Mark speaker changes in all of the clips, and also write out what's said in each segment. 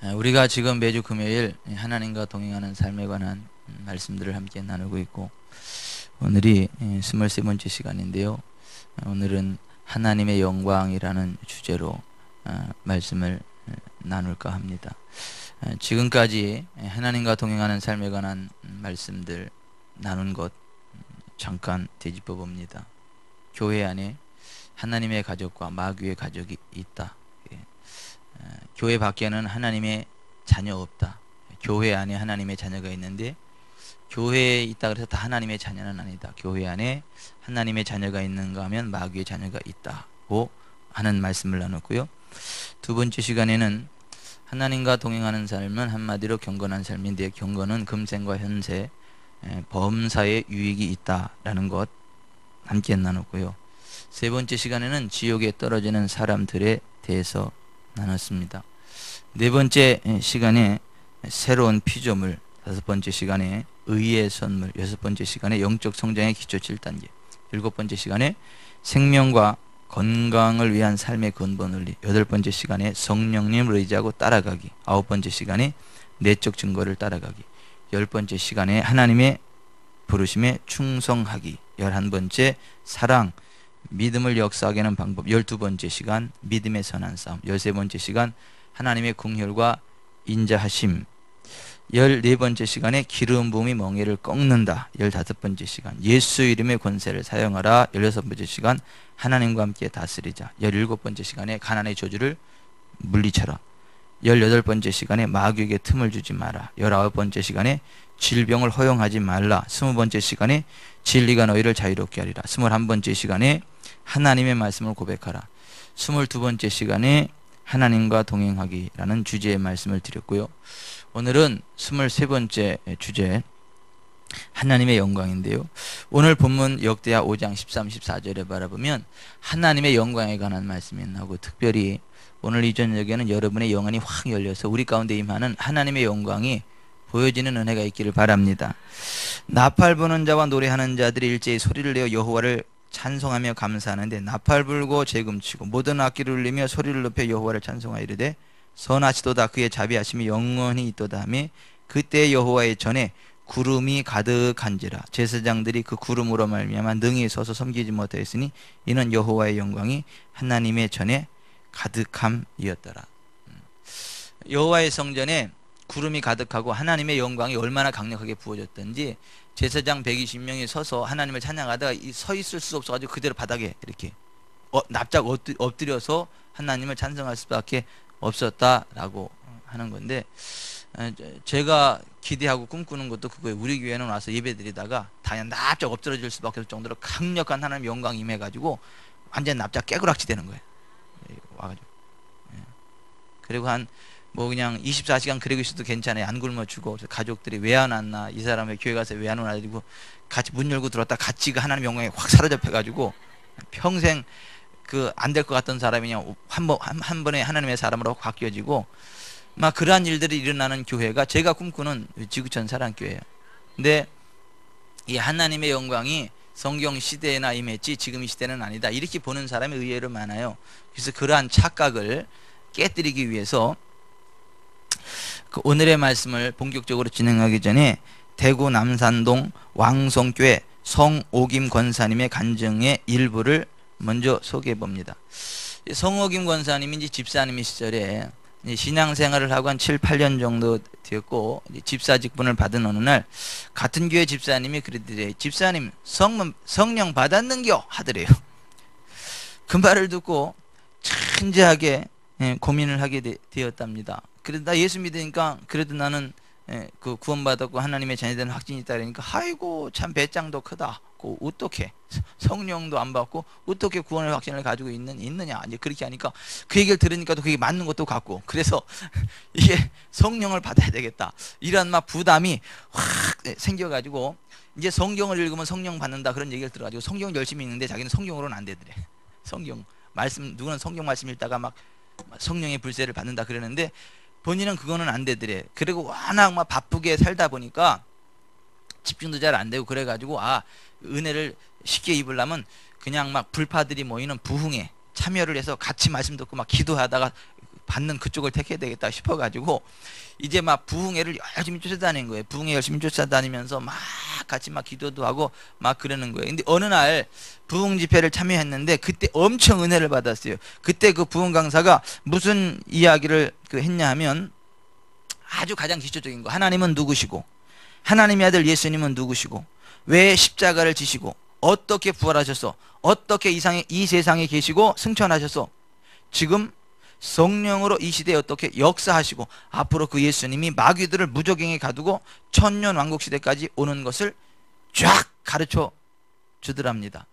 Speaker 1: 우리가 지금 매주 금요일 하나님과 동행하는 삶에 관한 말씀들을 함께 나누고 있고, 오늘이 23번째 시간인데요. 오늘은 하나님의 영광이라는 주제로 말씀을 나눌까 합니다. 지금까지 하나님과 동행하는 삶에 관한 말씀들 나눈 것 잠깐 되짚어 봅니다. 교회 안에 하나님의 가족과 마귀의 가족이 있다. 교회 밖에는 하나님의 자녀 없다. 교회 안에 하나님의 자녀가 있는데 교회에 있다 그래서 다 하나님의 자녀는 아니다. 교회 안에 하나님의 자녀가 있는가 하면 마귀의 자녀가 있다고 하는 말씀을 나눴고요. 두 번째 시간에는 하나님과 동행하는 삶은 한마디로 경건한 삶인데, 경건은 금생과 현세 범사에 유익이 있다라는 것 함께 나눴고요. 세 번째 시간에는 지옥에 떨어지는 사람들에 대해서 나눴습니다. 네 번째 시간에 새로운 피조물, 다섯 번째 시간에 의의 선물, 여섯 번째 시간에 영적 성장의 기초 7단계, 일곱 번째 시간에 생명과 건강을 위한 삶의 근본 원리, 여덟 번째 시간에 성령님을 의지하고 따라가기, 아홉 번째 시간에 내적 증거를 따라가기, 열 번째 시간에 하나님의 부르심에 충성하기, 11번째 사랑, 믿음을 역사하게 하는 방법, 12번째 시간 믿음의 선한 싸움, 13번째 시간 하나님의 긍휼과 인자하심, 14번째 시간에 기름 부음이 멍에를 꺾는다, 15번째 시간 예수 이름의 권세를 사용하라, 16번째 시간 하나님과 함께 다스리자, 17번째 시간에 가난의 저주를 물리쳐라, 18번째 시간에 마귀에게 틈을 주지 마라, 19번째 시간에 질병을 허용하지 말라, 20번째 시간에 진리가 너희를 자유롭게 하리라, 21번째 시간에 하나님의 말씀을 고백하라, 22번째 시간에 하나님과 동행하기라는 주제의 말씀을 드렸고요. 오늘은 23번째 주제 하나님의 영광인데요. 오늘 본문 역대하 5장 13, 14절에 바라보면 하나님의 영광에 관한 말씀이 나오고, 특별히 오늘 이 저녁에는 여러분의 영안이 확 열려서 우리 가운데 임하는 하나님의 영광이 보여지는 은혜가 있기를 바랍니다. 나팔 부는 자와 노래하는 자들이 일제히 소리를 내어 여호와를 찬송하며 감사하는데, 나팔 불고 재금치고 모든 악기를 울리며 소리를 높여 여호와를 찬송하여 이르되 선하시도다, 그의 자비하심이 영원히 있도다 하며, 그때 여호와의 전에 구름이 가득한지라 제사장들이 그 구름으로 말미암아 능히 서서 섬기지 못하였으니 이는 여호와의 영광이 하나님의 전에 가득함이었더라. 여호와의 성전에 구름이 가득하고 하나님의 영광이 얼마나 강력하게 부어졌던지 제사장 120명이 서서 하나님을 찬양하다가 서 있을 수 없어가지고 그대로 바닥에 이렇게 납작 엎드려서 하나님을 찬송할 수밖에 없었다라고 하는 건데, 제가 기대하고 꿈꾸는 것도 그거예요. 우리 교회는 와서 예배드리다가 다 그냥 납작 엎드려질 수밖에 없을 정도로 강력한 하나님의 영광이 임해가지고 완전 납작 깨구락지 되는 거예요. 와가지고. 그리고 그냥 24시간 그러고 있어도 괜찮아요. 안 굶어 죽어. 가족들이 왜 안 왔나, 이 사람의 교회 가서 왜 안 오나, 그리고 같이 문 열고 들어왔다 같이 그 하나님의 영광에 확 사로잡혀가지고 평생 안 될 것 같던 사람이 그냥 한 번에 하나님의 사람으로 바뀌어지고, 막 그러한 일들이 일어나는 교회가 제가 꿈꾸는 지구촌 사랑교회예요. 근데 이 하나님의 영광이 성경 시대에나 임했지 지금 이 시대는 아니다, 이렇게 보는 사람이 의외로 많아요. 그래서 그러한 착각을 깨뜨리기 위해서 오늘의 말씀을 본격적으로 진행하기 전에 대구 남산동 왕성교회 성옥임 권사님의 간증의 일부를 먼저 소개해 봅니다. 성옥임 권사님이 집사님이 시절에 신앙생활을 하고 한 7, 8년 정도 되었고, 집사 직분을 받은 어느 날 같은 교회 집사님이 그러더래요. 집사님 성령 받았는겨 하더래요. 그 말을 듣고 천재하게 고민을 하게 되었답니다. 그래도 나 예수 믿으니까 그래도 나는 그 구원받았고 하나님의 자녀되는 확신이 있다 그러니까, 아이고 참 배짱도 크다. 어떻게 성령도 안 받고 어떻게 구원의 확신을 가지고 있느냐, 이제 그렇게 하니까 그 얘기를 들으니까 또 그게 맞는 것도 같고, 그래서 이게 성령을 받아야 되겠다, 이런 막 부담이 확 생겨가지고 이제 성경을 읽으면 성령 받는다 그런 얘기를 들어가지고 성경을 열심히 읽는데 자기는 성경으로는 안 되더래. 성경 말씀, 누구는 성경 말씀 읽다가 막 성령의 불세를 받는다 그러는데 본인은 그거는 안 되더래. 그리고 워낙 막 바쁘게 살다 보니까 집중도 잘 안 되고, 그래가지고 은혜를 쉽게 입으려면 그냥 막 불파들이 모이는 부흥회 참여를 해서 같이 말씀 듣고 막 기도하다가 받는 그쪽을 택해야 되겠다 싶어가지고 이제 막 부흥회를 열심히 쫓아다니는 거예요. 부흥회 열심히 쫓아다니면서 막 같이 막 기도도 하고 막 그러는 거예요. 근데 어느 날 부흥 집회를 참여했는데 그때 엄청 은혜를 받았어요. 그때 그 부흥 강사가 무슨 이야기를 했냐 하면 아주 가장 기초적인 거, 하나님은 누구시고 하나님의 아들 예수님은 누구시고 왜 십자가를 지시고 어떻게 부활하셔서 어떻게 이 세상에 계시고 승천하셔서 지금 성령으로 이 시대에 어떻게 역사하시고 앞으로 그 예수님이 마귀들을 무적행에 가두고 천년 왕국 시대까지 오는 것을 쫙 가르쳐 주더랍니다.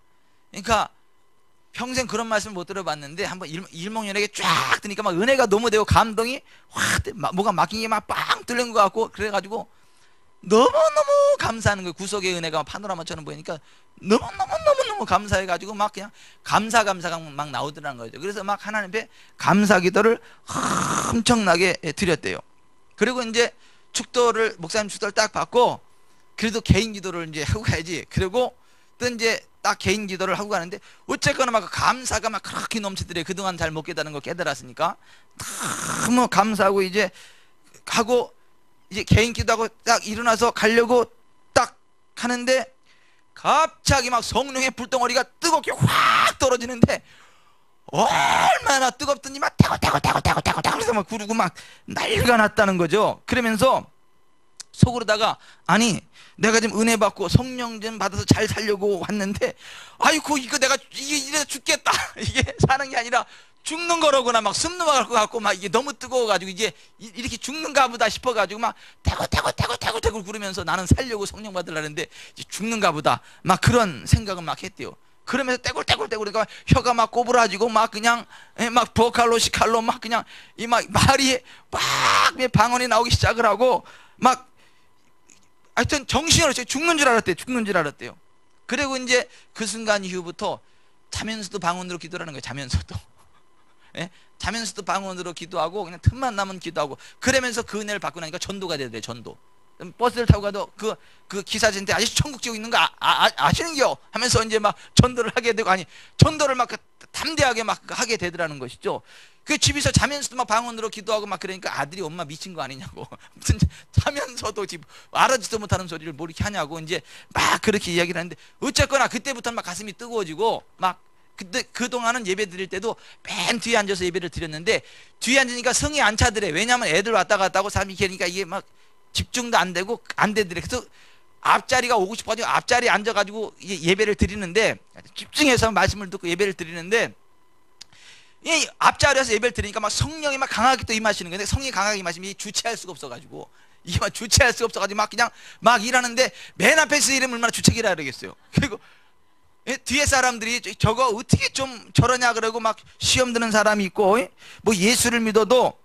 Speaker 1: 그러니까 평생 그런 말씀을 못 들어봤는데 한번 일목요연하게 쫙 드니까 막 은혜가 너무 되고 감동이 확 뭐가 막힌 게 막 빵 뚫린 것 같고 그래가지고 너무너무 감사하는 거예요. 구속의 은혜가 파노라마처럼 보이니까 너무너무 감사해가지고 막 그냥 감사가 막 나오더라는 거죠. 그래서 막 하나님 앞에 감사 기도를 엄청나게 드렸대요. 그리고 이제 축도를, 목사님 축도를 딱 받고 그래도 개인 기도를 이제 하고 가야지. 그리고 또 이제 딱 개인 기도를 하고 가는데 어쨌거나 막 감사가 막 그렇게 넘치더래요. 그동안 잘 못 깨달은 거 깨달았으니까 너무 감사하고 이제 하고 이제 개인 기도하고 딱 일어나서 가려고 딱 하는데 갑자기 막 성령의 불덩어리가 뜨겁게 확 떨어지는데 얼마나 뜨겁더니 막 태고 그래서 막 구르고 막 난리가 났다는 거죠. 그러면서 속으로다가 아니 내가 지금 은혜 받고 성령 좀 받아서 잘 살려고 왔는데 아이고 이거 내가 이래 죽겠다 이게 사는 게 아니라 죽는 거로구나 막 숨 넘어갈 것 같고 막 이게 너무 뜨거워가지고 이제 이렇게 죽는가 보다 싶어가지고 막 태고 구르면서 나는 살려고 성령 받으려는데 이제 죽는가 보다 막 그런 생각을 막 했대요. 그러면서 떼굴 그러니까 혀가 막 꼬부라지고 막 그냥 막 버칼로 시칼로 막 그냥 이 막 말이 막 방언이 나오기 시작을 하고 막 하여튼 정신이 없이 죽는 줄 알았대요. 그리고 이제 그 순간 이후부터 자면서도 방언으로 기도하는 거예요. 자면서도 자면서도 방언으로 기도하고 그냥 틈만 나면 기도하고 그러면서 그 은혜를 받고 나니까 전도가 돼요. 전도. 버스를 타고 가도 그 기사진한테 아저씨 천국 지고 있는 거 아시는겨? 하면서 이제 막 전도를 하게 되고 아니 전도를 막 담대하게 막 하게 되더라는 것이죠. 그 집에서 자면서도 막 방언으로 기도하고 막 그러니까 아들이 엄마 미친 거 아니냐고 무슨 자면서도 지금 알아듣지도 못하는 소리를 뭐 이렇게 하냐고 이제 막 그렇게 이야기를 하는데 어쨌거나 그때부터 막 가슴이 뜨거워지고 막 근데 그동안은 예배 드릴 때도 맨 뒤에 앉아서 예배를 드렸는데 뒤에 앉으니까 성이 안 차더래. 왜냐하면 애들 왔다 갔다 하고 사람이 계니까 이게 막 집중도 안 되고 안 되더래. 그래서 앞자리가 오고 싶어가지고 앞자리에 앉아가지고 예배를 드리는데 집중해서 말씀을 듣고 예배를 드리는데 이 앞자리에서 예배를 드리니까 막 성령이 막 강하게 또 임하시는 건데 성령이 강하게 임하시면 주체할 수가 없어가지고 이게 막 주체할 수가 없어가지고 막 그냥 막 일하는데 맨 앞에서 이러면 얼마나 주책이라 그러겠어요. 그리고 뒤에 사람들이 저거 어떻게 좀 저러냐 그러고 막 시험 드는 사람이 있고 뭐 예수를 믿어도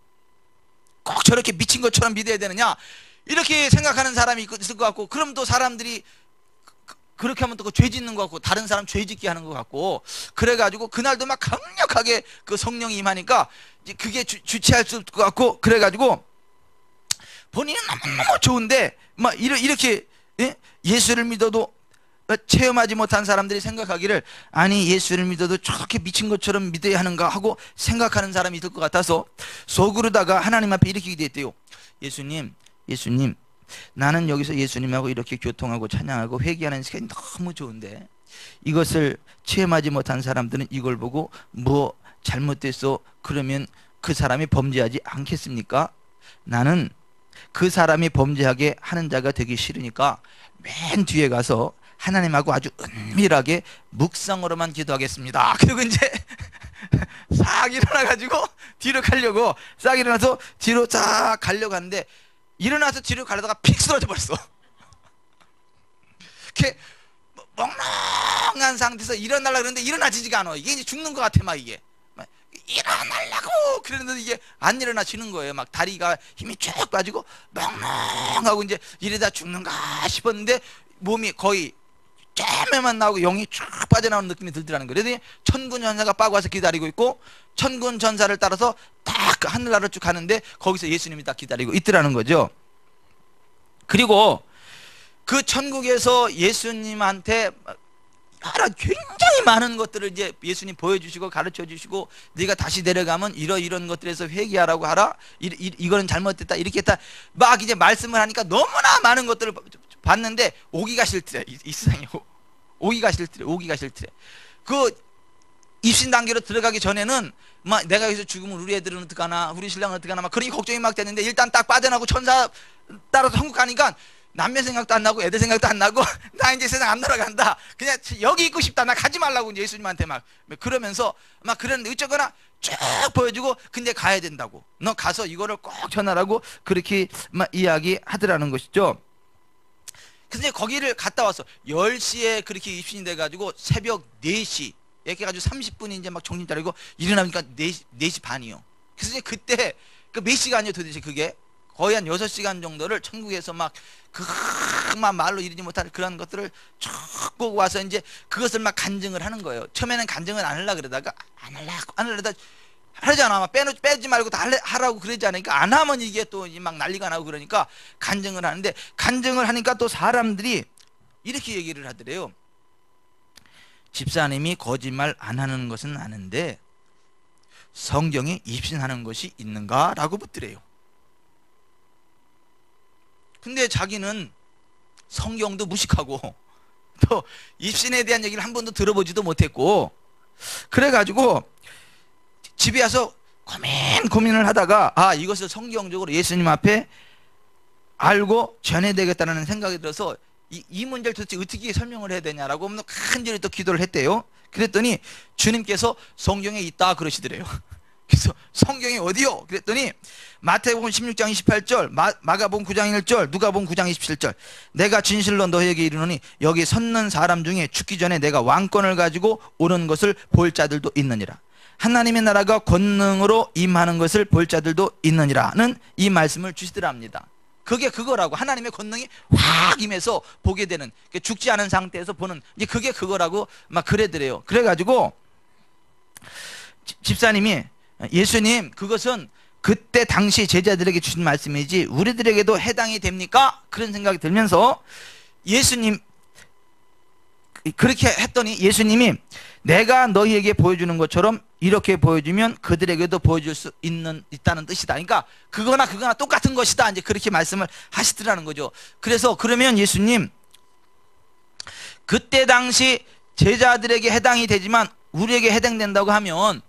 Speaker 1: 꼭 저렇게 미친 것처럼 믿어야 되느냐 이렇게 생각하는 사람이 있을 것 같고 그럼 또 사람들이 그렇게 하면 또 죄 짓는 것 같고 다른 사람 죄 짓게 하는 것 같고 그래가지고 그날도 막 강력하게 그 성령이 임하니까 이제 그게 주체할 수 없을 것 같고 그래가지고 본인은 너무너무 좋은데 막 이렇게 예수를 믿어도 체험하지 못한 사람들이 생각하기를 아니 예수를 믿어도 저렇게 미친 것처럼 믿어야 하는가 하고 생각하는 사람이 있을 것 같아서 속으로다가 하나님 앞에 이렇게 기도했대요. 예수님 나는 여기서 예수님하고 이렇게 교통하고 찬양하고 회개하는 시간이 너무 좋은데 이것을 체험하지 못한 사람들은 이걸 보고 뭐 잘못됐어 그러면 그 사람이 범죄하지 않겠습니까? 나는 그 사람이 범죄하게 하는 자가 되기 싫으니까 맨 뒤에 가서 하나님하고 아주 은밀하게 묵상으로만 기도하겠습니다. 그리고 이제 싹 일어나가지고 뒤로 가려고 싹 일어나서 뒤로 쫙 가려고 하는데 일어나서 뒤로 가려다가 픽 쓰러져 버렸어. 이렇게 멍멍한 상태에서 일어나려고 그러는데 일어나지지가 않아. 이게 이제 죽는 것 같아 막 이게 막 일어나려고 그랬는데 이게 안 일어나지는 거예요. 막 다리가 힘이 쭉 빠지고 멍멍하고 이제 이러다 죽는가 싶었는데 몸이 거의 잼에만 나오고 영이 쭉 빠져나오는 느낌이 들더라는 거예요. 그래서 천군 전사가 빠고 와서 기다리고 있고 천군 전사를 따라서 딱 하늘나라로 쭉 가는데 거기서 예수님이 딱 기다리고 있더라는 거죠. 그리고 그 천국에서 예수님한테 굉장히 많은 것들을 이제 예수님 보여주시고 가르쳐 주시고, 네가 다시 내려가면 이런 것들에서 회개하라고 하라, 이거는 잘못됐다, 이렇게 했다, 막 이제 말씀을 하니까 너무나 많은 것들을 봤는데 오기가 싫더래. 이 세상에 오기가 싫더래. 그 입신 단계로 들어가기 전에는 막 내가 여기서 죽으면 우리 애들은 어떡하나, 우리 신랑은 어떡하나, 막 그런 걱정이 막 됐는데, 일단 딱 빠져나고 천사 따라서 천국 가니까 남편 생각도 안 나고 애들 생각도 안 나고 나 이제 세상 안 돌아간다, 그냥 여기 있고 싶다, 나 가지 말라고 이제 예수님한테 막 그러면서 막 그랬는데, 어쩌거나 쭉 보여주고, 근데 가야 된다고, 너 가서 이거를 꼭 전하라고 그렇게 막 이야기하더라는 것이죠. 그래서 이제 거기를 갔다 와서 10시에 그렇게 입신이 돼가지고 새벽 4시 이렇게 해가지고 30분이 이제 막 정신 차리고 일어나니까 4시 반이요. 그래서 이제 그때 그 몇 시간이요 도대체, 그게 거의 한 6시간 정도를 천국에서 막 말로 이르지 못할 그런 것들을 쭉 보고 와서 이제 그것을 막 간증을 하는 거예요. 처음에는 간증을 안 하려고 그러다가 안 하려다 하잖아. 빼지 말고 다 하라고 그러지 않으니까, 안 하면 이게 또 막 난리가 나고, 그러니까 간증을 하는데, 간증을 하니까 또 사람들이 이렇게 얘기를 하더래요. 집사님이 거짓말 안 하는 것은 아는데 성경에 입신하는 것이 있는가? 라고 묻더래요. 근데 자기는 성경도 무식하고 또 입신에 대한 얘기를 한 번도 들어보지도 못했고, 그래가지고 집에 와서 고민을 하다가 이것을 성경적으로 예수님 앞에 알고 전해야 되겠다는 생각이 들어서 이 문제를 도대체 어떻게 설명을 해야 되냐라고 간절히 또 기도를 했대요. 그랬더니 주님께서 성경에 있다 그러시더래요. 그래서 성경이 어디요? 그랬더니 마태복음 16장 28절, 마가복음 9장 1절, 누가복음 9장 27절, 내가 진실로 너희에게 이르노니 여기 섰는 사람 중에 죽기 전에 내가 왕권을 가지고 오는 것을 볼 자들도 있느니라. 하나님의 나라가 권능으로 임하는 것을 볼 자들도 있느니라는 이 말씀을 주시더랍니다. 그게 그거라고, 하나님의 권능이 확 임해서 보게 되는, 죽지 않은 상태에서 보는, 이제 그게 그거라고 막 그래더래요. 그래가지고 집사님이, 예수님 그것은 그때 당시 제자들에게 주신 말씀이지 우리들에게도 해당이 됩니까? 그런 생각이 들면서 예수님 그렇게 했더니, 예수님이 내가 너희에게 보여주는 것처럼 이렇게 보여주면 그들에게도 보여줄 수 있다는 뜻이다. 그러니까 그거나 똑같은 것이다, 이제 그렇게 말씀을 하시더라는 거죠. 그래서 그러면 예수님, 그때 당시 제자들에게 해당이 되지만 우리에게 해당된다고 하면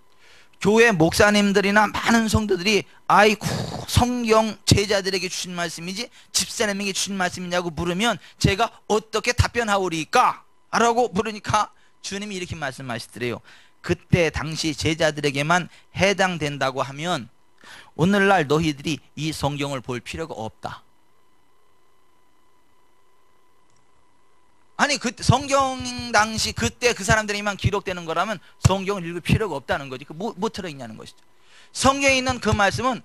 Speaker 1: 교회 목사님들이나 많은 성도들이 아이고 성경 제자들에게 주신 말씀이지 집사님에게 주신 말씀이냐고 물으면 제가 어떻게 답변하오리까? 라고 물으니까 주님이 이렇게 말씀하시더래요. 그때 당시 제자들에게만 해당된다고 하면 오늘날 너희들이 이 성경을 볼 필요가 없다. 아니 그 성경 당시 그때 그 사람들에게만 기록되는 거라면 성경을 읽을 필요가 없다는 거지. 뭐 들어있냐는 것이죠. 성경에 있는 그 말씀은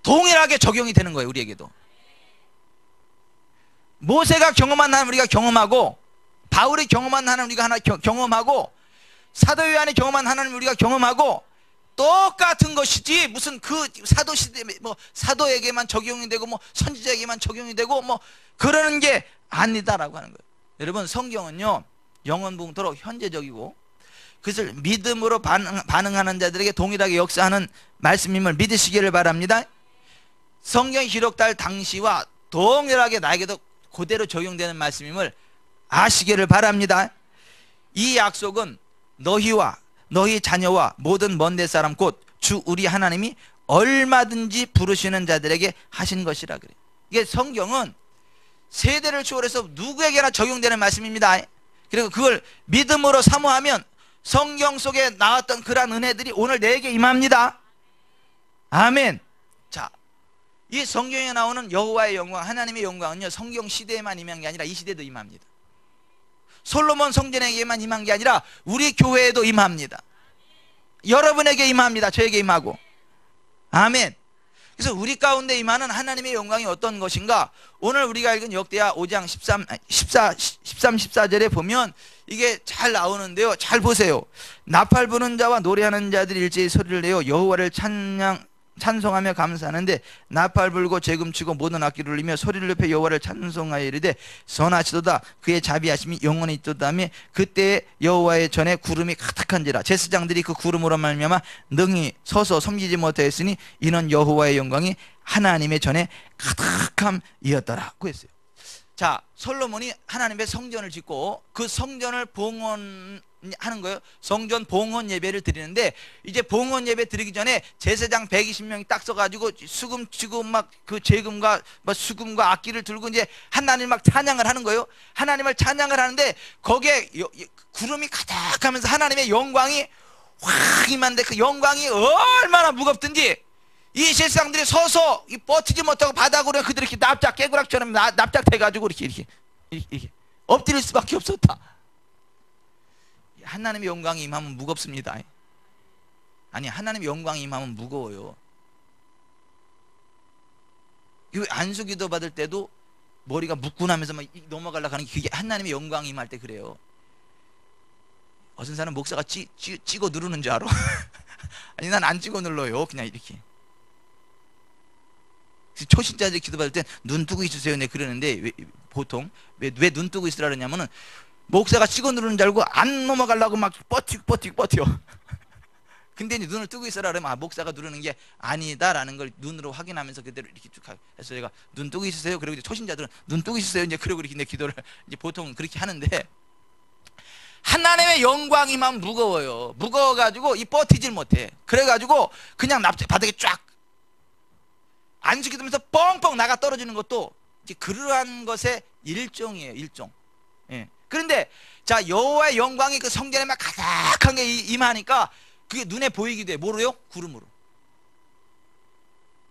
Speaker 1: 동일하게 적용이 되는 거예요. 우리에게도 모세가 경험한 하나님 우리가 경험하고, 바울이 경험한 하나님 우리가 하나 경험하고, 사도 요한이 경험한 하나님 우리가 경험하고 똑같은 것이지, 무슨 그 사도 시대 뭐 사도에게만 적용이 되고 뭐 선지자에게만 적용이 되고 뭐 그러는 게 아니다라고 하는 거예요. 여러분 성경은요 영원부터 현재적이고, 그것을 믿음으로 반응하는 자들에게 동일하게 역사하는 말씀임을 믿으시기를 바랍니다. 성경이 기록될 당시와 동일하게 나에게도 그대로 적용되는 말씀임을 아시기를 바랍니다. 이 약속은 너희와 너희 자녀와 모든 먼 데 사람 곧 주 우리 하나님이 얼마든지 부르시는 자들에게 하신 것이라 그래요. 이게 성경은 세대를 초월해서 누구에게나 적용되는 말씀입니다. 그리고 그걸 믿음으로 사모하면 성경 속에 나왔던 그러한 은혜들이 오늘 내게 임합니다. 아멘. 자, 이 성경에 나오는 여호와의 영광, 하나님의 영광은요 성경 시대에만 임한 게 아니라 이 시대도 임합니다. 솔로몬 성전에게만 임한 게 아니라 우리 교회에도 임합니다. 여러분에게 임합니다. 저에게 임하고. 아멘. 그래서 우리 가운데 임하는 하나님의 영광이 어떤 것인가? 오늘 우리가 읽은 역대하 5장 13, 14절에 보면 이게 잘 나오는데요. 잘 보세요. 나팔 부는 자와 노래하는 자들이 일제히 소리를 내어 여호와를 찬양 찬송하며 감사하는데 나팔 불고 재금 치고 모든 악기를 울리며 소리를 높여 여호와를 찬송하여 이르되 선하시도다 그의 자비하심이 영원히 있도다며 그때 여호와의 전에 구름이 가득한지라 제사장들이 그 구름으로 말미암아 능히 서서 섬기지 못하였으니 이는 여호와의 영광이 하나님의 전에 가득함이었더라 고 했어요. 자, 솔로몬이 하나님의 성전을 짓고 그 성전을 봉헌하는 거예요. 성전 봉헌 예배를 드리는데 이제 봉헌 예배 드리기 전에 제사장 120명이 딱 서가지고 수금 치고 막 그 재금과 뭐 수금과 악기를 들고 이제 하나님 막 찬양을 하는 거예요. 하나님을 찬양을 하는데 거기에 구름이 가득하면서 하나님의 영광이 확 임한데 그 영광이 얼마나 무겁든지 이 제사장들이 서서 버티지 못하고 바닥으로 그들이 이렇게 납작 깨구락처럼 납작돼가지고 이렇게 엎드릴 수밖에 없었다. 하나님의 영광이 임하면 무겁습니다. 아니, 하나님의 영광이 임하면 무거워요. 안수기도 받을 때도 머리가 묵군하면서 막 넘어가려고 하는 게 그게 하나님의 영광이 임할 때 그래요. 어떤 사람 목사가 찍어 누르는 줄 알아? 아니, 난 안 찍어 눌러요. 그냥 이렇게. 초신자들 기도받을 때 눈 뜨고 있으세요. 네, 그러는데 보통 왜 눈 뜨고 있으라 그러냐면은 목사가 찍어 누르는 줄 알고 안 넘어가려고 막 버텨. 근데 이제 눈을 뜨고 있으라 그러면 목사가 누르는 게 아니다라는 걸 눈으로 확인하면서 그대로 이렇게 쭉 해서 제가 눈 뜨고 있으세요. 그리고 이제 초신자들은 눈 뜨고 있으세요. 이제 그러고 이렇게 내 기도를 이제 보통 그렇게 하는데 하나님의 영광이만 무거워요. 무거워가지고 이 버티질 못해. 그래가지고 그냥 바닥에 쫙 안수기 들면서 뻥뻥 나가 떨어지는 것도 이제 그러한 것의 일종이에요. 일종. 예. 그런데 자, 여호와의 영광이 그 성전에 막 가득한 게 임하니까 그게 눈에 보이기도 해. 뭐로요? 구름으로.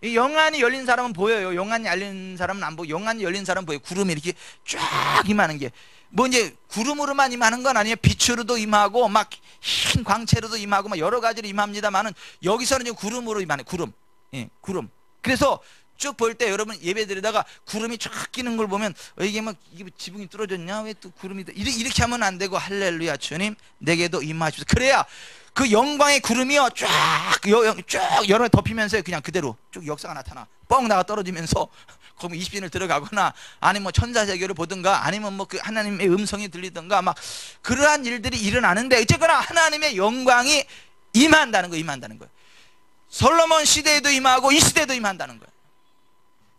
Speaker 1: 이 영안이 열린 사람은 보여요. 영안이 열린 사람은 안 보여. 영안이 열린 사람은 보여요. 구름이 이렇게 쫙 임하는 게. 뭐 이제 구름으로만 임하는 건 아니에요. 빛으로도 임하고 막 흰 광채로도 임하고 막 여러 가지로 임합니다만은 여기서는 이제 구름으로 임하네. 구름. 예, 구름. 그래서 쭉 볼 때 여러분 예배드리다가 구름이 쫙 끼는 걸 보면 이게 막 이게 지붕이 뚫어졌냐? 왜 또 구름이 이렇게 하면 안 되고 할렐루야 주님 내게도 임하십시오. 그래야 그 영광의 구름이요 쭉 여러 개 덮이면서 그냥 그대로 쭉 역사가 나타나. 뻥 나가 떨어지면서 거기 20진을 들어가거나 아니면 뭐 천사세계를 보든가 아니면 뭐 그 하나님의 음성이 들리든가 막 그러한 일들이 일어나는데 어쨌거나 하나님의 영광이 임한다는 거예요. 솔로몬 시대에도 임하고 이 시대에도 임한다는 거예요.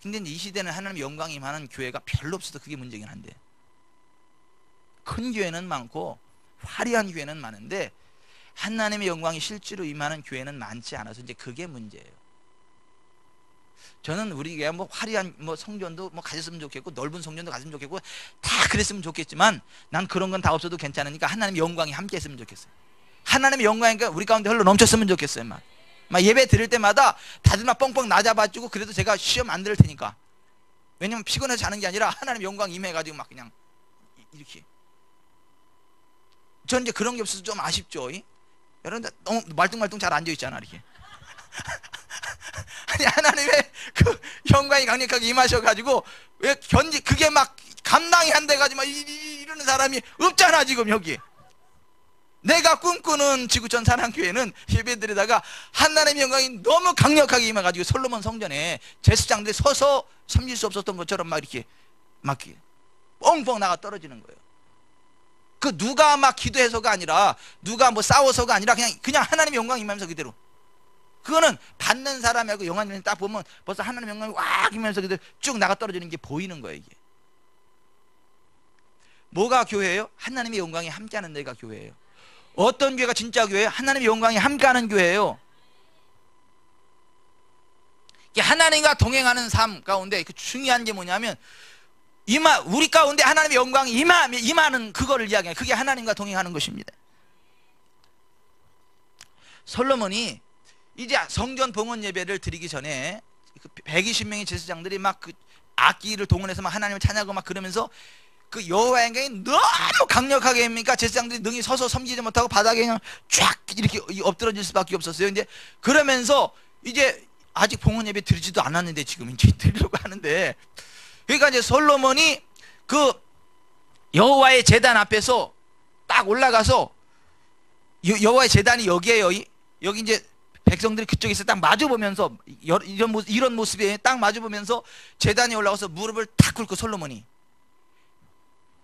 Speaker 1: 근데 이 시대는 하나님의 영광이 임하는 교회가 별로 없어서 그게 문제긴 한데 큰 교회는 많고 화려한 교회는 많은데 하나님의 영광이 실제로 임하는 교회는 많지 않아서 이제 그게 문제예요. 저는 우리 교회 뭐 화려한 뭐 성전도 뭐 가졌으면 좋겠고 넓은 성전도 가졌으면 좋겠고 다 그랬으면 좋겠지만 난 그런 건 다 없어도 괜찮으니까 하나님의 영광이 함께 했으면 좋겠어요. 하나님의 영광이 우리 가운데 흘러 넘쳤으면 좋겠어요. 막 예배 드릴 때마다 다들 막 뻥뻥 낮아봐주고 그래도 제가 시험 안 들을 테니까. 왜냐면 피곤해서 자는 게 아니라 하나님 영광 임해가지고 막 그냥 이렇게. 전 이제 그런 게 없어서 좀 아쉽죠. 여러분들 너무 말뚱말뚱 잘 앉아있잖아 이렇게. 아니 하나님의 그 영광이 강력하게 임하셔가지고 왜 그게 막 감당이 안 돼가지고 막 이러는 사람이 없잖아 지금 여기. 내가 꿈꾸는 지구촌 사랑교회는 예배드리다가 하나님의 영광이 너무 강력하게 임해가지고 솔로몬 성전에 제사장들이 서서 섬길 수 없었던 것처럼 막 이렇게 뻥뻥 나가 떨어지는 거예요. 그 누가 막 기도해서가 아니라 누가 뭐 싸워서가 아니라 그냥 하나님의 영광이 임하면서 그대로. 그거는 받는 사람하고 영광을 딱 보면 벌써 하나님의 영광이 와 임하면서 그대로 쭉 나가 떨어지는 게 보이는 거예요. 이게 뭐가 교회예요? 하나님의 영광이 함께하는 데가 교회예요. 어떤 교회가 진짜 교회예요? 하나님의 영광이 함께하는 교회예요. 하나님과 동행하는 삶 가운데 그 중요한 게 뭐냐면 우리 가운데 하나님의 영광이 임하는 그거를 이야기해요. 그게 하나님과 동행하는 것입니다. 솔로몬이 이제 성전 봉헌 예배를 드리기 전에 120명의 제사장들이 막 그 악기를 동원해서 막 하나님을 찬양하고 막 그러면서 그 여호와의 영광이 너무 강력하게 합니까? 제사장들이 능히 서서 섬기지 못하고 바닥에 그냥 쫙 이렇게 엎드러질 수밖에 없었어요. 이제 그러면서 이제 아직 봉헌 예배 드리지도 않았는데 지금 이제 드리려고 하는데 그러니까 이제 솔로몬이 그 여호와의 제단 앞에서 딱 올라가서 여호와의 제단이 여기에요. 여기 이제 백성들이 그쪽에서 딱 마주보면서 이런 모습에 딱 마주보면서 제단에 올라가서 무릎을 탁 꿇고 솔로몬이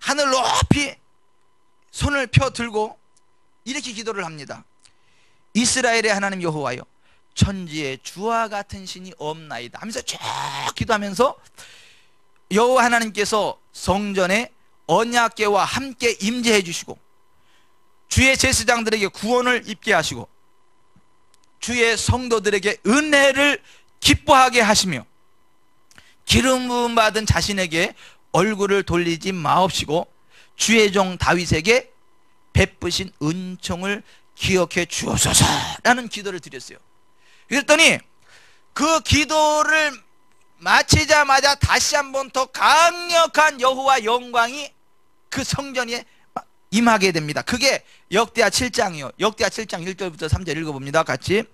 Speaker 1: 하늘 높이 손을 펴 들고 이렇게 기도를 합니다. 이스라엘의 하나님 여호와여, 천지에 주와 같은 신이 없나이다 하면서 쭉 기도하면서 여호와 하나님께서 성전에 언약궤와 함께 임재해 주시고 주의 제사장들에게 구원을 입게 하시고 주의 성도들에게 은혜를 기뻐하게 하시며 기름 부음 받은 자신에게 얼굴을 돌리지 마옵시고 주의 종 다윗에게 베푸신 은총을 기억해 주옵소서라는 기도를 드렸어요. 그랬더니 그 기도를 마치자마자 다시 한번 더 강력한 여호와 영광이 그 성전에 임하게 됩니다. 그게 역대하 7장이요. 역대하 7장 1절부터 3절 읽어봅니다. 같이.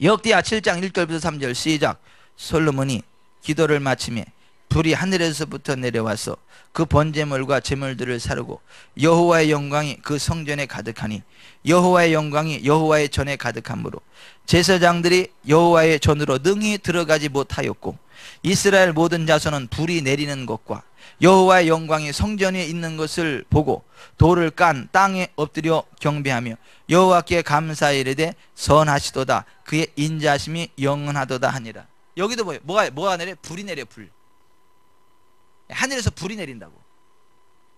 Speaker 1: 역대하 7장 1절부터 3절 시작. 솔로몬이 기도를 마치며 불이 하늘에서부터 내려와서 그 번제물과 제물들을 사르고 여호와의 영광이 그 성전에 가득하니 여호와의 영광이 여호와의 전에 가득하므로 제사장들이 여호와의 전으로 능히 들어가지 못하였고 이스라엘 모든 자손은 불이 내리는 것과 여호와의 영광이 성전에 있는 것을 보고 돌을 깐 땅에 엎드려 경배하며 여호와께 감사히 이르되 선하시도다 그의 인자하심이 영원하도다 하니라. 여기도 뭐가 내려? 불이 내려. 불. 하늘에서 불이 내린다고.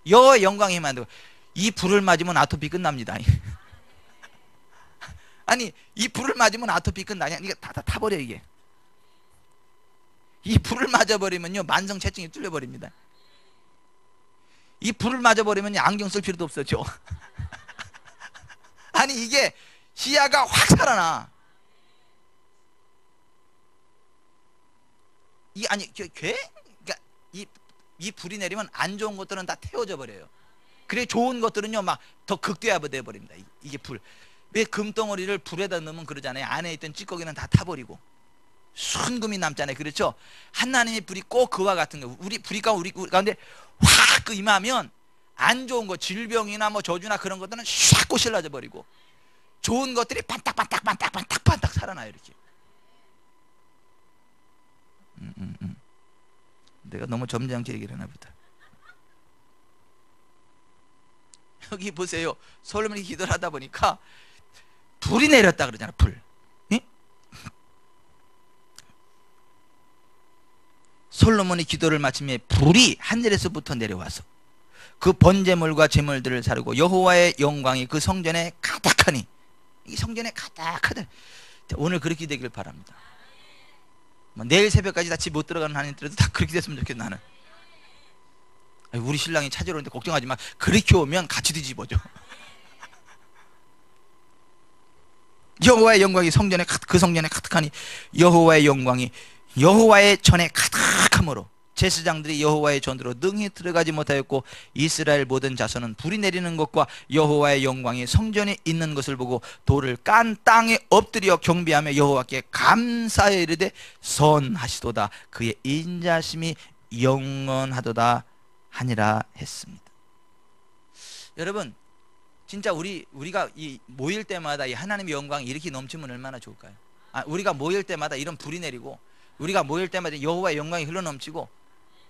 Speaker 1: 여호와의 영광이 임한다고. 이 불을 맞으면 아토피 끝납니다. 아니 이 불을 맞으면 아토피 끝나냐? 이게 다 타버려. 이게 이 불을 맞아버리면요 만성체증이 뚫려버립니다. 이 불을 맞아버리면 안경 쓸 필요도 없었죠. 아니 이게 시야가 확 살아나. 이 아니 그러니까 이 불이 내리면 안 좋은 것들은 다 태워져 버려요. 그래 좋은 것들은요 막 더 극대화돼 버립니다. 이게 불. 왜 금덩어리를 불에다 넣으면 그러잖아요. 안에 있던 찌꺼기는 다 타버리고 순금이 남잖아요. 그렇죠? 하나님의 불이 꼭 그와 같은 거. 우리 가운데 확 그 임하면 안 좋은 거 질병이나 뭐 저주나 그런 것들은 샥 꼬실라져 버리고 좋은 것들이 반딱 살아나요. 이렇게. 내가 너무 점잖게 얘기를 하나 보다. 여기 보세요. 솔로몬이 기도를 하다 보니까 불이 내렸다 그러잖아. 불. 응? 솔로몬이 기도를 마치며 불이 하늘에서부터 내려와서 그 번제물과 제물들을 사르고 여호와의 영광이 그 성전에 가득하니 이 성전에 가득하다. 오늘 그렇게 되길 바랍니다. 뭐 내일 새벽까지 다 집 못 들어가는 한인들도 다 그렇게 됐으면 좋겠어. 나는 우리 신랑이 찾으러 오는데 걱정하지 마. 그렇게 오면 같이 뒤집어져. 여호와의 영광이 성전에 그 성전에 가득하니 여호와의 영광이 여호와의 전에 가득함으로 제사장들이 여호와의 전으로 능히 들어가지 못하였고 이스라엘 모든 자손은 불이 내리는 것과 여호와의 영광이 성전에 있는 것을 보고 돌을 깐 땅에 엎드려 경배하며 여호와께 감사해 이르되 선하시도다 그의 인자심이 영원하도다 하니라 했습니다. 여러분 진짜 우리가 이 모일 때마다 이 하나님의 영광이 이렇게 넘치면 얼마나 좋을까요? 우리가 모일 때마다 이런 불이 내리고 우리가 모일 때마다 여호와의 영광이 흘러넘치고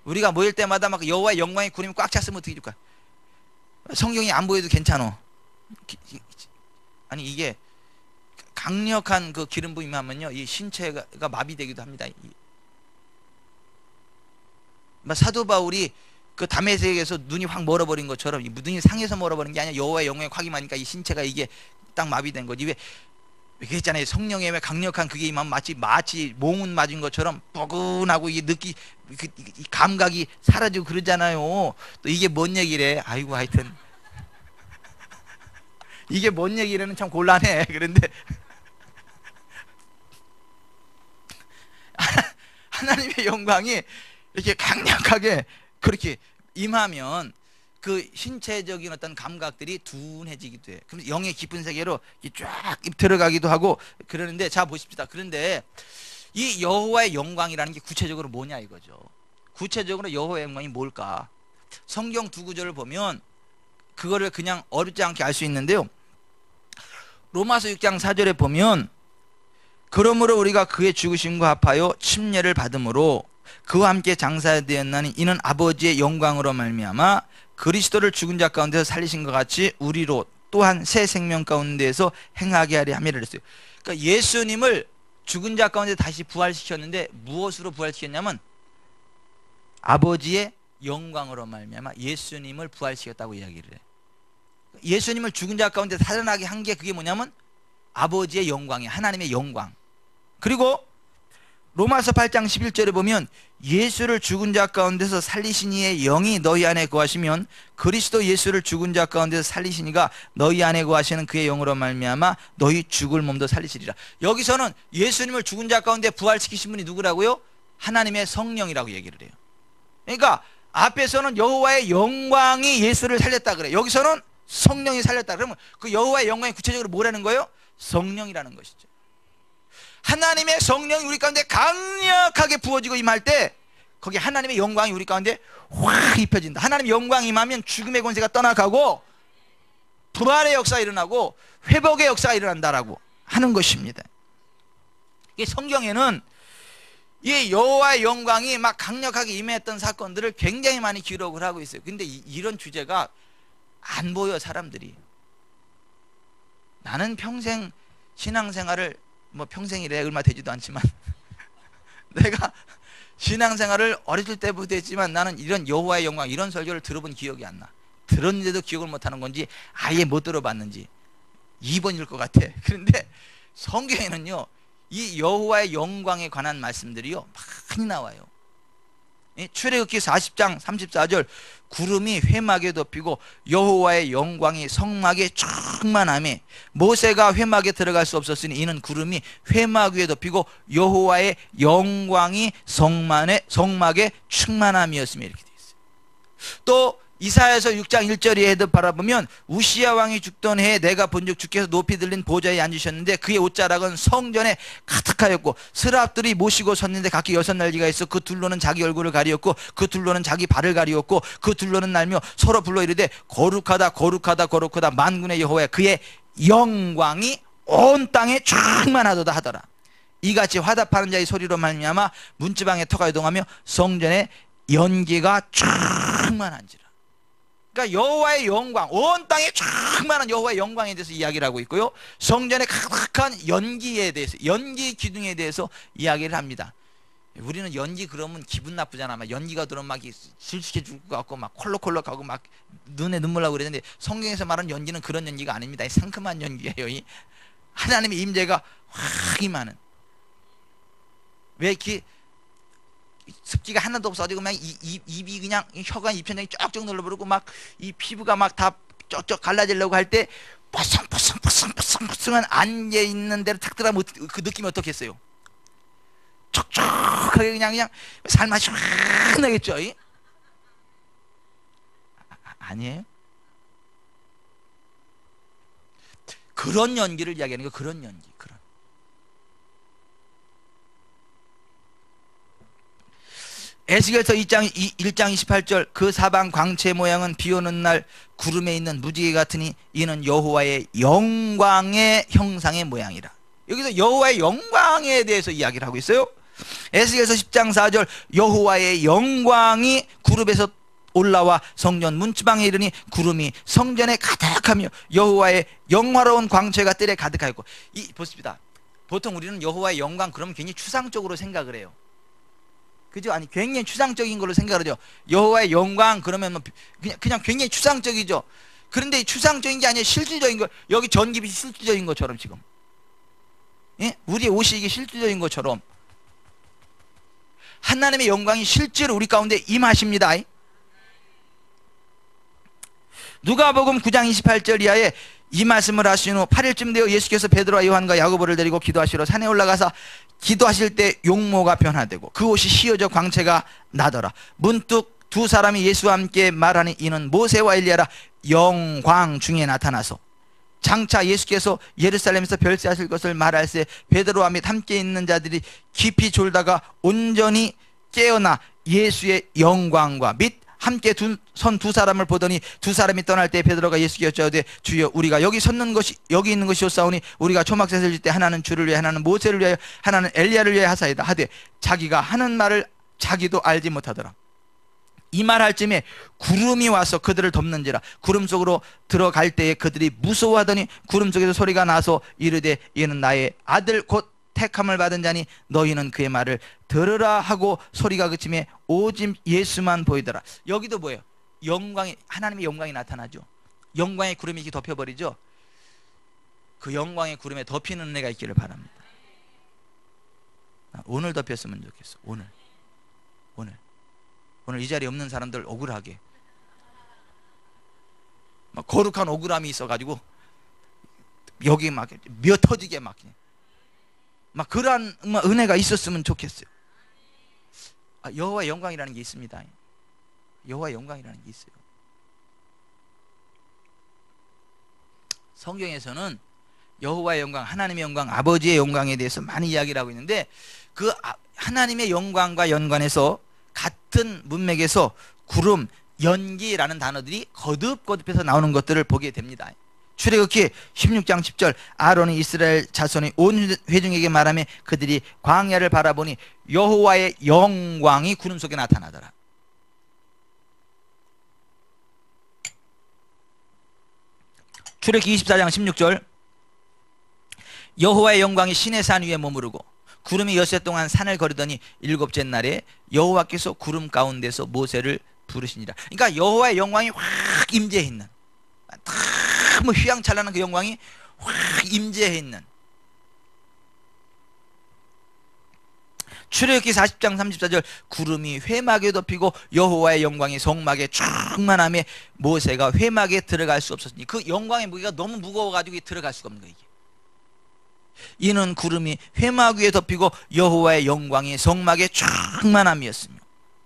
Speaker 1: 우리가 모일 때마다 막 여호와의 영광의 구름이 꽉 찼으면 어떻게 될까? 성경이 안 보여도 괜찮아. 아니 이게 강력한 그 기름 부음이 하면요 이 신체가 마비되기도 합니다. 사도 바울이 그 다메섹에서 눈이 확 멀어버린 것처럼 눈이 상해서 멀어버린 게 아니라 여호와의 영광이 확 임하니까 이 신체가 이게 딱 마비된 거지. 왜 그랬잖아요. 성령의 강력한 그게 임하면 마치 몽은 맞은 것처럼 뻐근하고 이게 이 감각이 사라지고 그러잖아요. 또 이게 뭔 얘기래? 아이고 하여튼 이게 뭔 얘기라는 참 곤란해. 그런데 하나님의 영광이 이렇게 강력하게 그렇게 임하면 그 신체적인 어떤 감각들이 둔해지기도 해. 그럼 영의 깊은 세계로 쫙 들어가기도 하고 그러는데 자 보십시다. 그런데 이 여호와의 영광이라는 게 구체적으로 뭐냐 이거죠. 구체적으로 여호와의 영광이 뭘까? 성경 두 구절을 보면 그거를 그냥 어렵지 않게 알 수 있는데요. 로마서 6장 4절에 보면 그러므로 우리가 그의 죽으심과 합하여 침례를 받음으로 그와 함께 장사되었나니 이는 아버지의 영광으로 말미암아 그리스도를 죽은 자 가운데서 살리신 것 같이 우리로 또한 새 생명 가운데에서 행하게 하려 함이라 그랬어요. 그러니까 예수님을 죽은 자 가운데 다시 부활시켰는데 무엇으로 부활시켰냐면 아버지의 영광으로 말미암아 예수님을 부활시켰다고 이야기를 해요. 예수님을 죽은 자 가운데 살아나게 한 게 그게 뭐냐면 아버지의 영광이에요. 하나님의 영광. 그리고 로마서 8장 11절에 보면 예수를 죽은 자 가운데서 살리신 이의 영이 너희 안에 거하시면 그리스도 예수를 죽은 자 가운데서 살리신 이가 너희 안에 거하시는 그의 영으로 말미암아 너희 죽을 몸도 살리시리라. 여기서는 예수님을 죽은 자 가운데 부활시키신 분이 누구라고요? 하나님의 성령이라고 얘기를 해요. 그러니까 앞에서는 여호와의 영광이 예수를 살렸다 그래요. 여기서는 성령이 살렸다. 그러면 그 여호와의 영광이 구체적으로 뭐라는 거예요? 성령이라는 것이죠. 하나님의 성령이 우리 가운데 강력하게 부어지고 임할 때 거기 하나님의 영광이 우리 가운데 확 입혀진다. 하나님의 영광이 임하면 죽음의 권세가 떠나가고 부활의 역사가 일어나고 회복의 역사가 일어난다라고 하는 것입니다. 이 성경에는 이 여호와의 영광이 막 강력하게 임했던 사건들을 굉장히 많이 기록을 하고 있어요. 근데 이런 주제가 안 보여 사람들이. 나는 평생 신앙생활을 뭐 평생이래 얼마 되지도 않지만 내가 신앙생활을 어렸을 때부터 했지만 나는 이런 여호와의 영광 이런 설교를 들어본 기억이 안 나. 들었는데도 기억을 못하는 건지 아예 못 들어봤는지 2번일 것 같아. 그런데 성경에는요 이 여호와의 영광에 관한 말씀들이요 많이 나와요. 출애굽기 40장 34절 구름이 회막에 덮이고 여호와의 영광이 성막에 충만하며 모세가 회막에 들어갈 수 없었으니 이는 구름이 회막 위에 덮이고 여호와의 영광이 성막에 충만함이었으며 이렇게 되어 있어요. 또 이사야서 6장 1절에도 바라보면 우시야 왕이 죽던 해에 내가 본즉 주께서 높이 들린 보좌에 앉으셨는데 그의 옷자락은 성전에 가득하였고 스랍들이 모시고 섰는데 각기 6날개가 있어 그 둘로는 자기 얼굴을 가리었고 그 둘로는 자기 발을 가리었고 그 둘로는 날며 서로 불러 이르되 거룩하다 거룩하다 거룩하다 만군의 여호와야 그의 영광이 온 땅에 충만하도다 하더라. 이같이 화답하는 자의 소리로 말미암아 문지방의 터가 이동하며 성전에 연기가 충만한지라. 그러니까 여호와의 영광, 온 땅에 충만한 여호와의 영광에 대해서 이야기를 하고 있고요. 성전에 가득한 연기에 대해서, 연기 기둥에 대해서 이야기를 합니다. 우리는 연기 그러면 기분 나쁘잖아. 막 연기가 들어오면 막 질식해 죽을 것 같고 막 콜록콜록하고 막 눈에 눈물 나고 그러는데 성경에서 말하는 연기는 그런 연기가 아닙니다. 상큼한 연기예요. 이 하나님의 임재가 확 임하는. 왜 이렇게 습기가 하나도 없어가지고 그냥 입이 그냥 혀가 입천장이 쫙쫙 눌러버리고 막 이 피부가 막 다 쩍쩍 갈라지려고 할 때 뽀송뽀송뽀송뽀송뽀송한 앉아 있는 대로 탁 들어가면 그 느낌이 어떻겠어요? 촉촉하게 그냥 살맛이 확 나겠죠? 아니에요? 그런 연기를 이야기하는 거. 그런 연기. 그런. 에스겔서 1장 28절 그 사방 광채 모양은 비오는 날 구름에 있는 무지개 같으니 이는 여호와의 영광의 형상의 모양이라. 여기서 여호와의 영광에 대해서 이야기를 하고 있어요. 에스겔서 10장 4절 여호와의 영광이 구름에서 올라와 성전 문지방에 이르니 구름이 성전에 가득하며 여호와의 영화로운 광채가 뜰에 가득하였고. 보십니다. 보통 우리는 여호와의 영광 그러면 굉장히 추상적으로 생각을 해요. 그죠? 아니 굉장히 추상적인 걸로 생각을 하죠. 여호와의 영광 그러면 뭐 그냥 굉장히 추상적이죠. 그런데 추상적인 게 아니라 실질적인 거. 여기 전기빛이 실질적인 것처럼 지금 우리의 옷이 이게 실질적인 것처럼 하나님의 영광이 실제로 우리 가운데 임하십니다. 누가복음 9장 28절 이하에 이 말씀을 하신 후 8일쯤 되어 예수께서 베드로와 요한과 야고보를 데리고 기도하시러 산에 올라가서 기도하실 때 용모가 변화되고 그 옷이 휘어져 광채가 나더라. 문득 두 사람이 예수와 함께 말하니 이는 모세와 엘리야라. 영광 중에 나타나서 장차 예수께서 예루살렘에서 별세하실 것을 말할세 베드로와 및 함께 있는 자들이 깊이 졸다가 온전히 깨어나 예수의 영광과 및 함께 선 두 사람을 보더니 두 사람이 떠날 때 베드로가 예수께 여짜오되 주여 우리가 여기 있는 것이 옳사오니 우리가 초막셋을 질 때 하나는 주를 위해 하나는 모세를 위하여 하나는 엘리야를 위하여 하사이다 하되 자기가 하는 말을 자기도 알지 못하더라. 이 말할 쯤에 구름이 와서 그들을 덮는지라. 구름 속으로 들어갈 때에 그들이 무서워하더니 구름 속에서 소리가 나서 이르되 이는 나의 아들 곧 택함을 받은 자니 너희는 그의 말을 들으라 하고 소리가 그침에 오직 예수만 보이더라. 여기도 뭐예요? 영광이, 하나님의 영광이 나타나죠. 영광의 구름이 이렇게 덮여버리죠. 그 영광의 구름에 덮이는 은혜가 있기를 바랍니다. 오늘 덮였으면 좋겠어. 오늘 이 자리에 없는 사람들 억울하게 막 거룩한 억울함이 있어가지고 여기 막 미어 터지게 막 그러한 은혜가 있었으면 좋겠어요. 여호와의 영광이라는 게 있습니다. 여호와의 영광이라는 게 있어요. 성경에서는 여호와의 영광, 하나님의 영광, 아버지의 영광에 대해서 많이 이야기를 하고 있는데 그 하나님의 영광과 연관해서 같은 문맥에서 구름, 연기라는 단어들이 거듭거듭해서 나오는 것들을 보게 됩니다. 출애굽기 16장 10절 아론이 이스라엘 자손의 온 회중에게 말하며 그들이 광야를 바라보니 여호와의 영광이 구름 속에 나타나더라. 출애굽기 24장 16절 여호와의 영광이 시내산 위에 머무르고 구름이 엿새 동안 산을 거르더니 일곱째 날에 여호와께서 구름 가운데서 모세를 부르시니라. 그러니까 여호와의 영광이 확 임재해 있는, 너무 휘황찬란한 그 영광이 확 임재해 있는. 출애굽기 40장 34절 구름이 회막에 덮이고 여호와의 영광이 성막에 충만함에 모세가 회막에 들어갈 수 없었으니 그 영광의 무게가 너무 무거워가지고 들어갈 수가 없는 거예요. 이는 구름이 회막 위에 덮이고 여호와의 영광이 성막에 충만함이었으며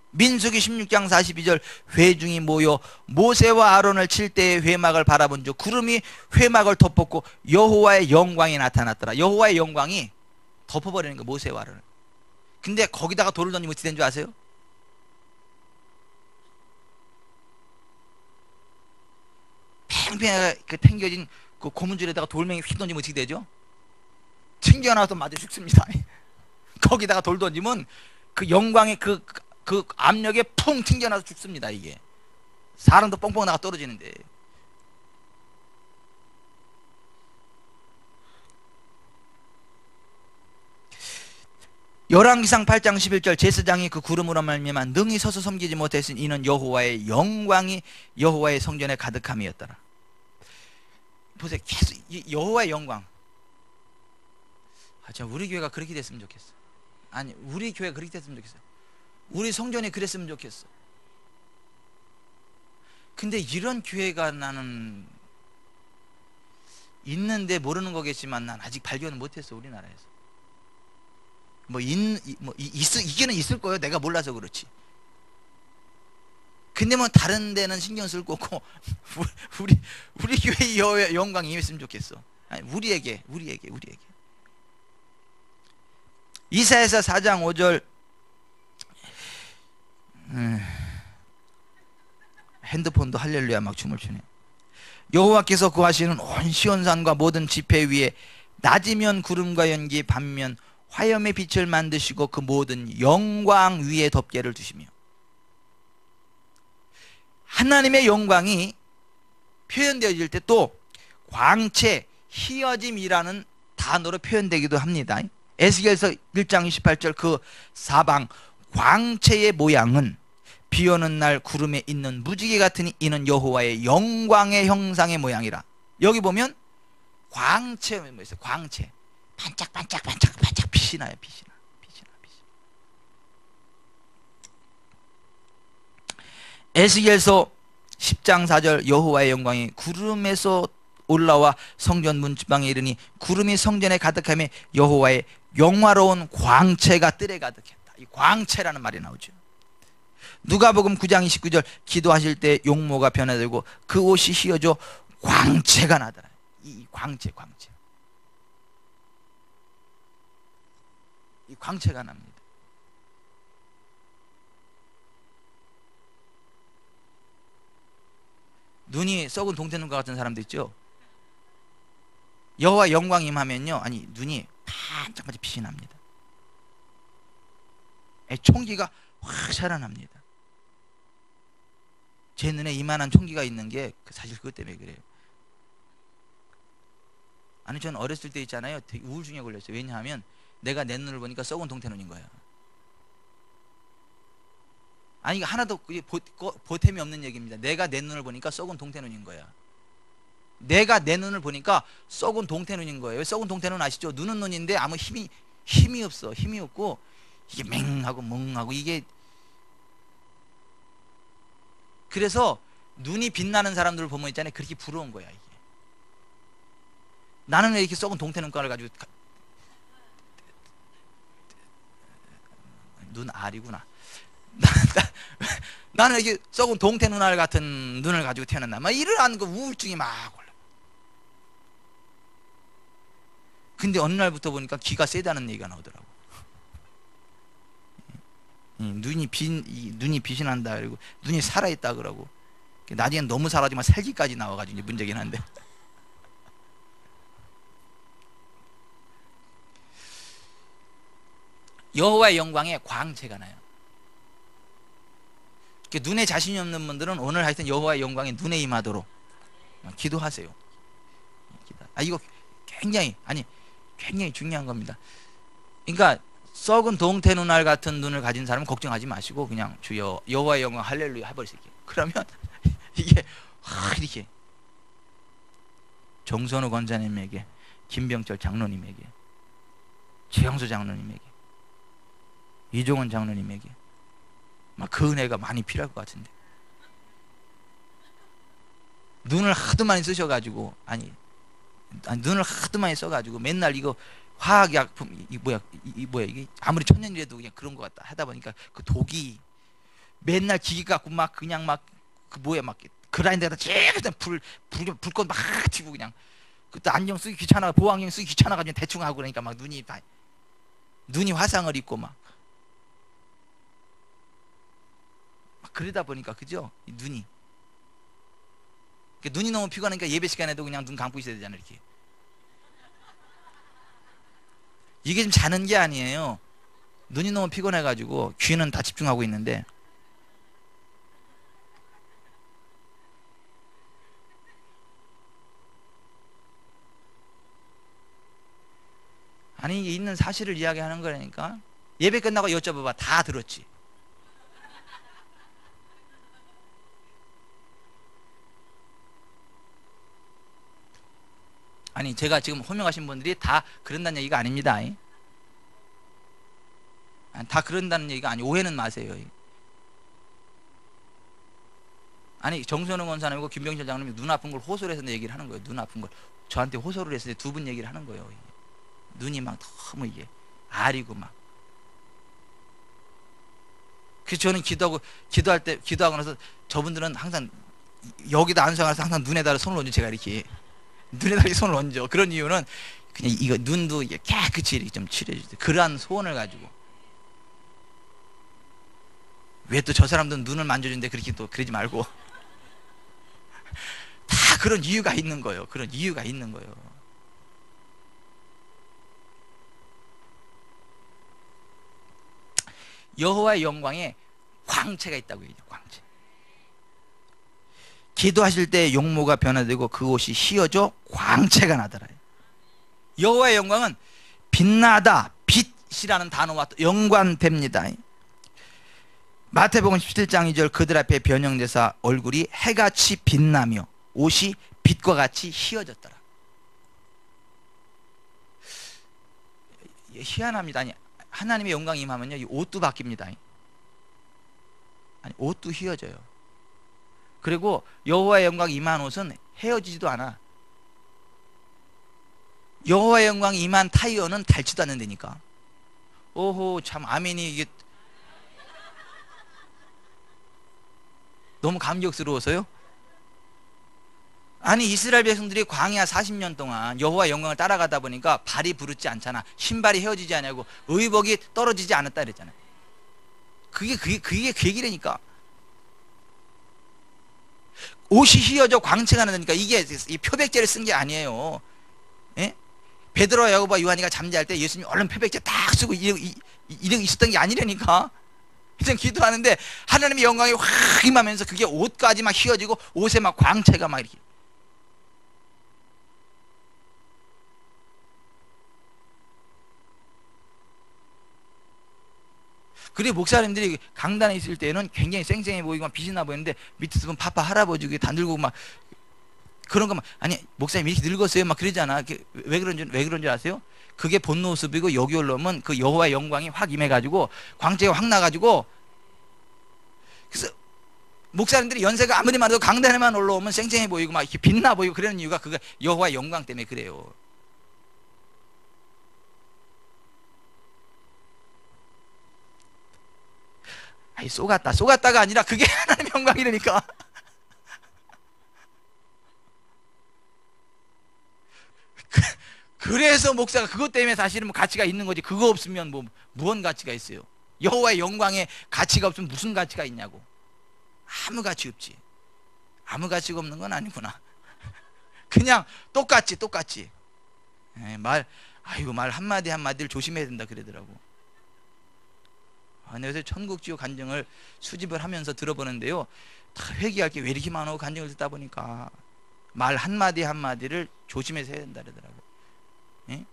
Speaker 1: 민수기 16장 42절 회중이 모여 모세와 아론을 칠 때의 회막을 바라본 즉 구름이 회막을 덮었고 여호와의 영광이 나타났더라. 여호와의 영광이 덮어버리는 거 모세와 아론을. 근데 거기다가 돌을 던지면 어떻게 된 줄 아세요? 팽팽하게 탱겨진 그 고문줄에다가 돌멩이 휙 던지면 어떻게 되죠? 튕겨나와서 맞아 죽습니다. 거기다가 돌 던지면 그 영광의 그 압력에 풍 튕겨나와서 죽습니다. 이게 사람도 뻥뻥 나가 떨어지는데. 열왕기상 8장 11절 제사장이 그 구름으로 말미암아 능히 서서 섬기지 못했으니 이는 여호와의 영광이 여호와의 성전에 가득함이었더라. 보세요. 계속 여호와의 영광. 우리 교회가 그렇게 됐으면 좋겠어. 아니, 우리 교회가 그렇게 됐으면 좋겠어. 우리 성전이 그랬으면 좋겠어. 근데 이런 교회가 나는 있는데 모르는 거겠지만 난 아직 발견을 못했어. 우리나라에서 있기는 있을 거예요. 내가 몰라서 그렇지. 근데 뭐 다른 데는 신경 쓸 거고 우리 교회의 영광이 임했으면 좋겠어. 아니, 우리에게 이사야서 4장 5절 핸드폰도 할렐루야 막 춤을 추네. 여호와께서 거하시는 온 시온산과 모든 지폐 위에 낮이면 구름과 연기 밤이면 화염의 빛을 만드시고 그 모든 영광 위에 덮개를 두시며. 하나님의 영광이 표현되어질 때 또 광채, 희어짐이라는 단어로 표현되기도 합니다. 에스겔서 1장 28절 그 사방 광채의 모양은 비오는 날 구름에 있는 무지개 같으니 이는 여호와의 영광의 형상의 모양이라. 여기 보면 광채, 뭐 있어요? 광채 반짝반짝 빛이 나요. 빛이 나. 에스겔서 10장 4절 여호와의 영광이 구름에서 올라와 성전 문지방에 이르니 구름이 성전에 가득하며 여호와의 영화로운 광채가 뜰에 가득했다. 이 광채라는 말이 나오죠. 누가복음 9장 29절 기도하실 때 용모가 변화되고 그 옷이 휘어져 광채가 나더라. 이 광채 이 광채가 납니다. 눈이 썩은 동태눈과 같은 사람도 있죠. 여호와 영광 임하면요, 아니 눈이 반짝반짝 빛이 납니다. 총기가 확 살아납니다. 제 눈에 이만한 총기가 있는 게 사실 그것 때문에 그래요. 아니 저는 어렸을 때 있잖아요, 되게 우울증에 걸렸어요. 왜냐하면 내가 내 눈을 보니까 썩은 동태눈인 거야. 아니 이거 하나도 보탬이 없는 얘기입니다. 내가 내 눈을 보니까 썩은 동태눈인 거야. 내가 내 눈을 보니까 썩은 동태눈인 거예요. 썩은 동태눈 아시죠? 눈은 눈인데 아무 힘이 없어. 힘이 없고 이게 맹하고 멍하고 이게. 그래서 눈이 빛나는 사람들을 보면 있잖아요, 그렇게 부러운 거야 이게. 나는 왜 이렇게 썩은 동태눈깔을 가지고 눈 알이구나. 나는 이렇게 썩은 동태 눈알 같은 눈을 가지고 태어났나. 막 이러한 그 우울증이 막 올라. 근데 어느 날부터 보니까 기가 세다는 얘기가 나오더라고. 눈이 빛이 난다. 그리고 눈이 살아있다 그러고. 나중엔 너무 살아지만 살기까지 나와가지고 이제 문제긴 한데. 여호와의 영광에 광채가 나요. 눈에 자신이 없는 분들은 오늘 하여튼 여호와의 영광에 눈에 임하도록 기도하세요. 이거 굉장히 중요한 겁니다. 그러니까 썩은 동태 눈알 같은 눈을 가진 사람은 걱정하지 마시고 그냥 주여 여호와의 영광 할렐루야 해버릴 수 있게. 그러면 이게 이렇게 정선우 권사님에게, 김병철 장로님에게, 최영수 장로님에게, 이종원 장로님에게 막 그 은혜가 많이 필요할 것 같은데. 눈을 하도 많이 쓰셔가지고 아니 눈을 하도 많이 써가지고 맨날 이거 화학약품 뭐야 이게 아무리 천년이라도 그냥 그런 것 같다 하다 보니까 그 독이 맨날 기계 갖고 막 그냥 막 그 뭐야 막 그라인더에다 쫙 불꽃 막 튀고 그냥 그때 안경 쓰기 귀찮아, 보호안경 쓰기 귀찮아가지고 대충 하고 그러니까 막 눈이 화상을 입고 막 그러다 보니까 그죠? 눈이 너무 피곤하니까 예배 시간에도 그냥 눈 감고 있어야 되잖아요. 이렇게 이게 좀 자는 게 아니에요. 눈이 너무 피곤해가지고 귀는 다 집중하고 있는데 아니 이게 있는 사실을 이야기하는 거라니까. 예배 끝나고 여쭤봐봐. 다 들었지. 아니 제가 지금 호명하신 분들이 다 그런다는 얘기가 아닙니다. 다 그런다는 얘기가 아니. 오해는 마세요. 아니 정선웅 원사님이고 김병철 장로님이 눈 아픈 걸 호소를 해서 얘기를 하는 거예요. 눈 아픈 걸 저한테 호소를 했을 때 두 분 얘기를 하는 거예요. 눈이 막 너무 이게 아리고 막. 그래서 저는 기도하고 나서 저분들은 항상 여기다 안수하면서 항상 눈에다 손을 얹어. 제가 이렇게 눈에다 손을 얹어. 그런 이유는 그냥 이거 눈도 이게 깨끗이 이렇게 좀 칠해주세요. 그러한 소원을 가지고. 왜 또 저 사람들은 눈을 만져주는데 그렇게 또 그러지 말고. 다 그런 이유가 있는 거예요. 그런 이유가 있는 거예요. 여호와의 영광에 광채가 있다고 얘기해요. 광채. 기도하실 때 용모가 변화되고 그 옷이 휘어져 광채가 나더라. 여호와의 영광은 빛나다, 빛이라는 단어와 연관됩니다. 마태복음 17장 2절 그들 앞에 변형되사 얼굴이 해같이 빛나며 옷이 빛과 같이 휘어졌더라. 희한합니다. 아니 하나님의 영광이 임하면요 이 옷도 바뀝니다. 아니 옷도 휘어져요. 그리고 여호와의 영광이 임한 옷은 헤어지지도 않아. 여호와의 영광이 임한 타이어는 닳지도 않는다니까. 오호 참 아멘이 이게 너무 감격스러워서요. 아니 이스라엘 백성들이 광야 40년 동안 여호와의 영광을 따라가다 보니까 발이 부르지 않잖아. 신발이 헤어지지 않냐고 의복이 떨어지지 않았다 그랬잖아요. 그게 그 얘기라니까. 옷이 휘어져 광채가 나니까 이게 이 표백제를 쓴 게 아니에요. 예? 베드로, 야고보와 요한이가 잠자할 때 예수님이 얼른 표백제 딱 쓰고 이러고 있었던 게 아니라니까. 그냥 기도하는데 하나님의 영광이 확 임하면서 그게 옷까지 막 휘어지고 옷에 막 광채가 막 이렇게. 그래 목사님들이 강단에 있을 때는 굉장히 쌩쌩해 보이고 빛이 나 보이는데 밑에서 보면 파파 할아버지 다 늙고 막 그런 거 막 아니 목사님 이렇게 늙었어요 막 그러잖아. 왜 그런지 아세요? 그게 본 모습이고 여기 올라오면 그 여호와의 영광이 확 임해가지고 광채가 확 나가지고 그래서 목사님들이 연세가 아무리 많아도 강단에만 올라오면 쌩쌩해 보이고 막 이렇게 빛나 보이고 그러는 이유가 그거 여호와의 영광 때문에 그래요. 아이 쏘갔다가 아니라 그게 하나님의 영광이라니까. 그래서 목사가 그것 때문에 사실은 뭐 가치가 있는 거지. 그거 없으면 뭐 무언 가치가 있어요. 여호와의 영광에 가치가 없으면 무슨 가치가 있냐고. 아무 가치 없지. 아무 가치가 없는 건 아니구나. 그냥 똑같지. 말 한마디 한마디를 조심해야 된다 그러더라고. 그래서 천국 지옥 간증을 수집을 하면서 들어보는데요, 다 회개할 게 왜 이렇게 많아. 간증을 듣다 보니까 말 한마디 한마디를 조심해서 해야 된다 그러더라고. 예?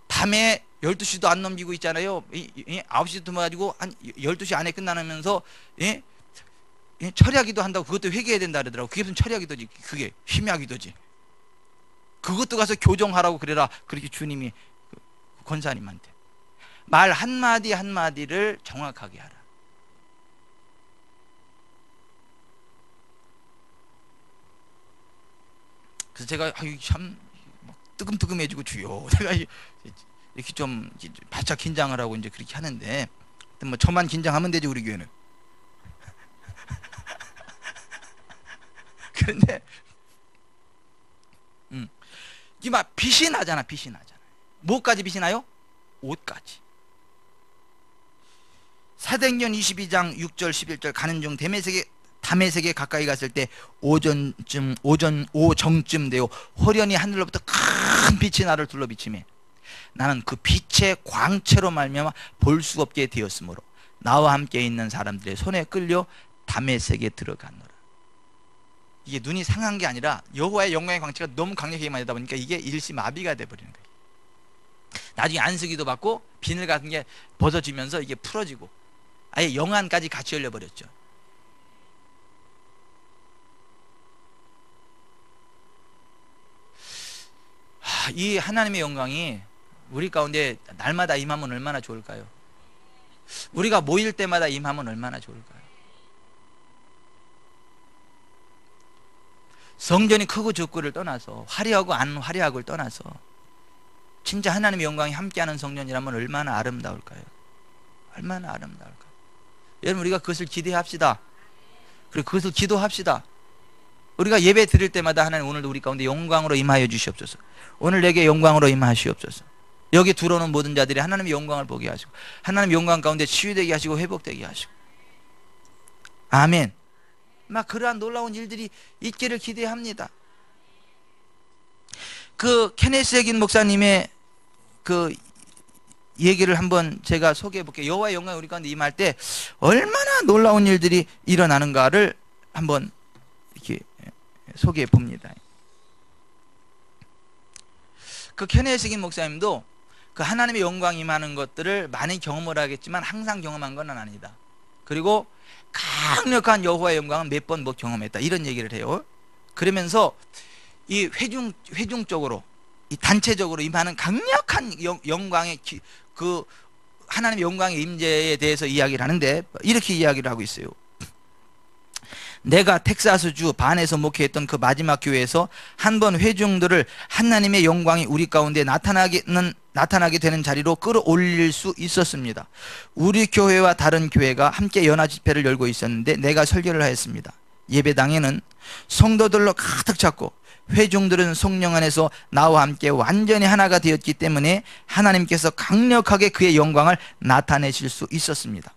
Speaker 1: 밤에 12시도 안 넘기고 있잖아요. 9시부터 가지고 한 12시 안에 끝나면서 예? 철야기도 한다고. 그것도 회개해야 된다 그러더라고. 그게 무슨 철야기도지. 그게 심야기도지. 그것도 가서 교정하라고 그래라. 그렇게 주님이 권사님한테 말 한마디 한마디를 정확하게 하라. 그래서 제가 참 뜨끔뜨끔해지고 주요. 제가 이렇게 좀 바짝 긴장을 하고 이제 그렇게 하는데 뭐 저만 긴장하면 되지 우리 교회는. 그런데 이게 막 빛이 나잖아. 뭐까지 빛이 나요? 옷까지. 사도행전 22장 6절 11절 가는 중 다메섹에 가까이 갔을 때 오정쯤 되어 호련히 하늘로부터 큰 빛이 나를 둘러 비치매 나는 그 빛의 광채로 말미암아 볼 수 없게 되었으므로 나와 함께 있는 사람들의 손에 끌려 다메섹에 들어갔노라. 이게 눈이 상한 게 아니라 여호와의 영광의 광채가 너무 강력하게 임하다 보니까 이게 일시마비가 돼버리는 거예요. 나중에 안수기도 받고 비늘 같은 게 벗어지면서 이게 풀어지고 아예 영안까지 같이 열려버렸죠. 이 하나님의 영광이 우리 가운데 날마다 임하면 얼마나 좋을까요? 우리가 모일 때마다 임하면 얼마나 좋을까요? 성전이 크고 적고를 떠나서 화려하고 안 화려하고를 떠나서 진짜 하나님의 영광이 함께하는 성전이라면 얼마나 아름다울까요? 얼마나 아름다울까요? 여러분 우리가 그것을 기대합시다. 그리고 그것을 기도합시다. 우리가 예배 드릴 때마다 하나님 오늘도 우리 가운데 영광으로 임하여 주시옵소서. 오늘 내게 영광으로 임하시옵소서. 여기 들어오는 모든 자들이 하나님의 영광을 보게 하시고 하나님의 영광 가운데 치유되게 하시고 회복되게 하시고 아멘. 막 그러한 놀라운 일들이 있기를 기대합니다. 그 케네스 해긴 목사님의 그 얘기를 한번 제가 소개해 볼게요. 여호와의 영광이 우리 가운데 임할 때 얼마나 놀라운 일들이 일어나는가를 한번 이렇게 소개해 봅니다. 그 케네스 해긴 목사님도 그 하나님의 영광이 임하는 것들을 많이 경험을 하겠지만 항상 경험한 건 아니다. 그리고 강력한 여호와의 영광은 몇 번 못 경험했다. 이런 얘기를 해요. 그러면서 이 회중적으로 이 단체적으로 임하는 강력한 영광의 그 하나님의 영광의 임재에 대해서 이야기를 하는데 이렇게 이야기를 하고 있어요. 내가 텍사스주 반에서 목회했던 그 마지막 교회에서 한 번 회중들을 하나님의 영광이 우리 가운데 나타나게 되는 자리로 끌어올릴 수 있었습니다. 우리 교회와 다른 교회가 함께 연화 집회를 열고 있었는데 내가 설교를 하였습니다. 예배당에는 성도들로 가득 찼고 회중들은 성령 안에서 나와 함께 완전히 하나가 되었기 때문에 하나님께서 강력하게 그의 영광을 나타내실 수 있었습니다.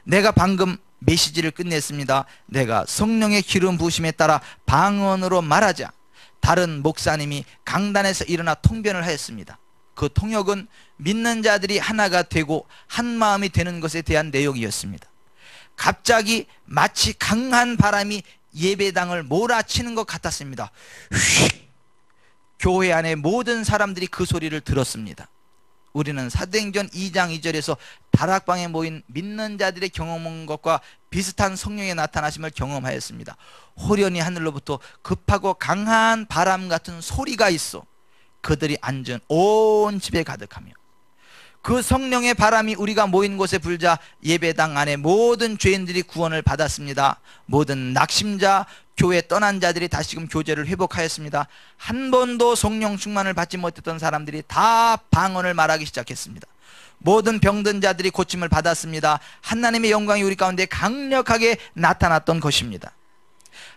Speaker 1: 내가 방금 메시지를 끝냈습니다. 내가 성령의 기름 부으심에 따라 방언으로 말하자 다른 목사님이 강단에서 일어나 통변을 하였습니다. 그 통역은 믿는 자들이 하나가 되고 한 마음이 되는 것에 대한 내용이었습니다. 갑자기 마치 강한 바람이 예배당을 몰아치는 것 같았습니다. 휙! 교회 안에 모든 사람들이 그 소리를 들었습니다. 우리는 사도행전 2장 2절에서 다락방에 모인 믿는 자들의 경험한 것과 비슷한 성령의 나타나심을 경험하였습니다. 호련히 하늘로부터 급하고 강한 바람 같은 소리가 있어 그들이 앉은 온 집에 가득하며, 그 성령의 바람이 우리가 모인 곳에 불자 예배당 안에 모든 죄인들이 구원을 받았습니다. 모든 낙심자, 교회 떠난 자들이 다시금 교제를 회복하였습니다. 한 번도 성령 충만을 받지 못했던 사람들이 다 방언을 말하기 시작했습니다. 모든 병든 자들이 고침을 받았습니다. 하나님의 영광이 우리 가운데 강력하게 나타났던 것입니다.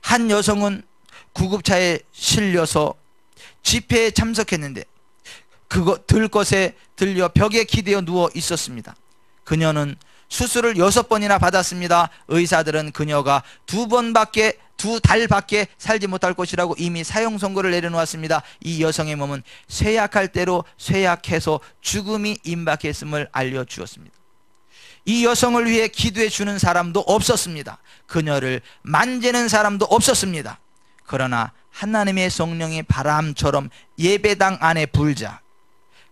Speaker 1: 한 여성은 구급차에 실려서 집회에 참석했는데 들것에 들려 벽에 기대어 누워 있었습니다. 그녀는 수술을 6번이나 받았습니다. 의사들은 그녀가 두 달밖에 살지 못할 것이라고 이미 사형 선고를 내려놓았습니다. 이 여성의 몸은 쇠약할 대로 쇠약해서 죽음이 임박했음을 알려주었습니다. 이 여성을 위해 기도해 주는 사람도 없었습니다. 그녀를 만지는 사람도 없었습니다. 그러나 하나님의 성령이 바람처럼 예배당 안에 불자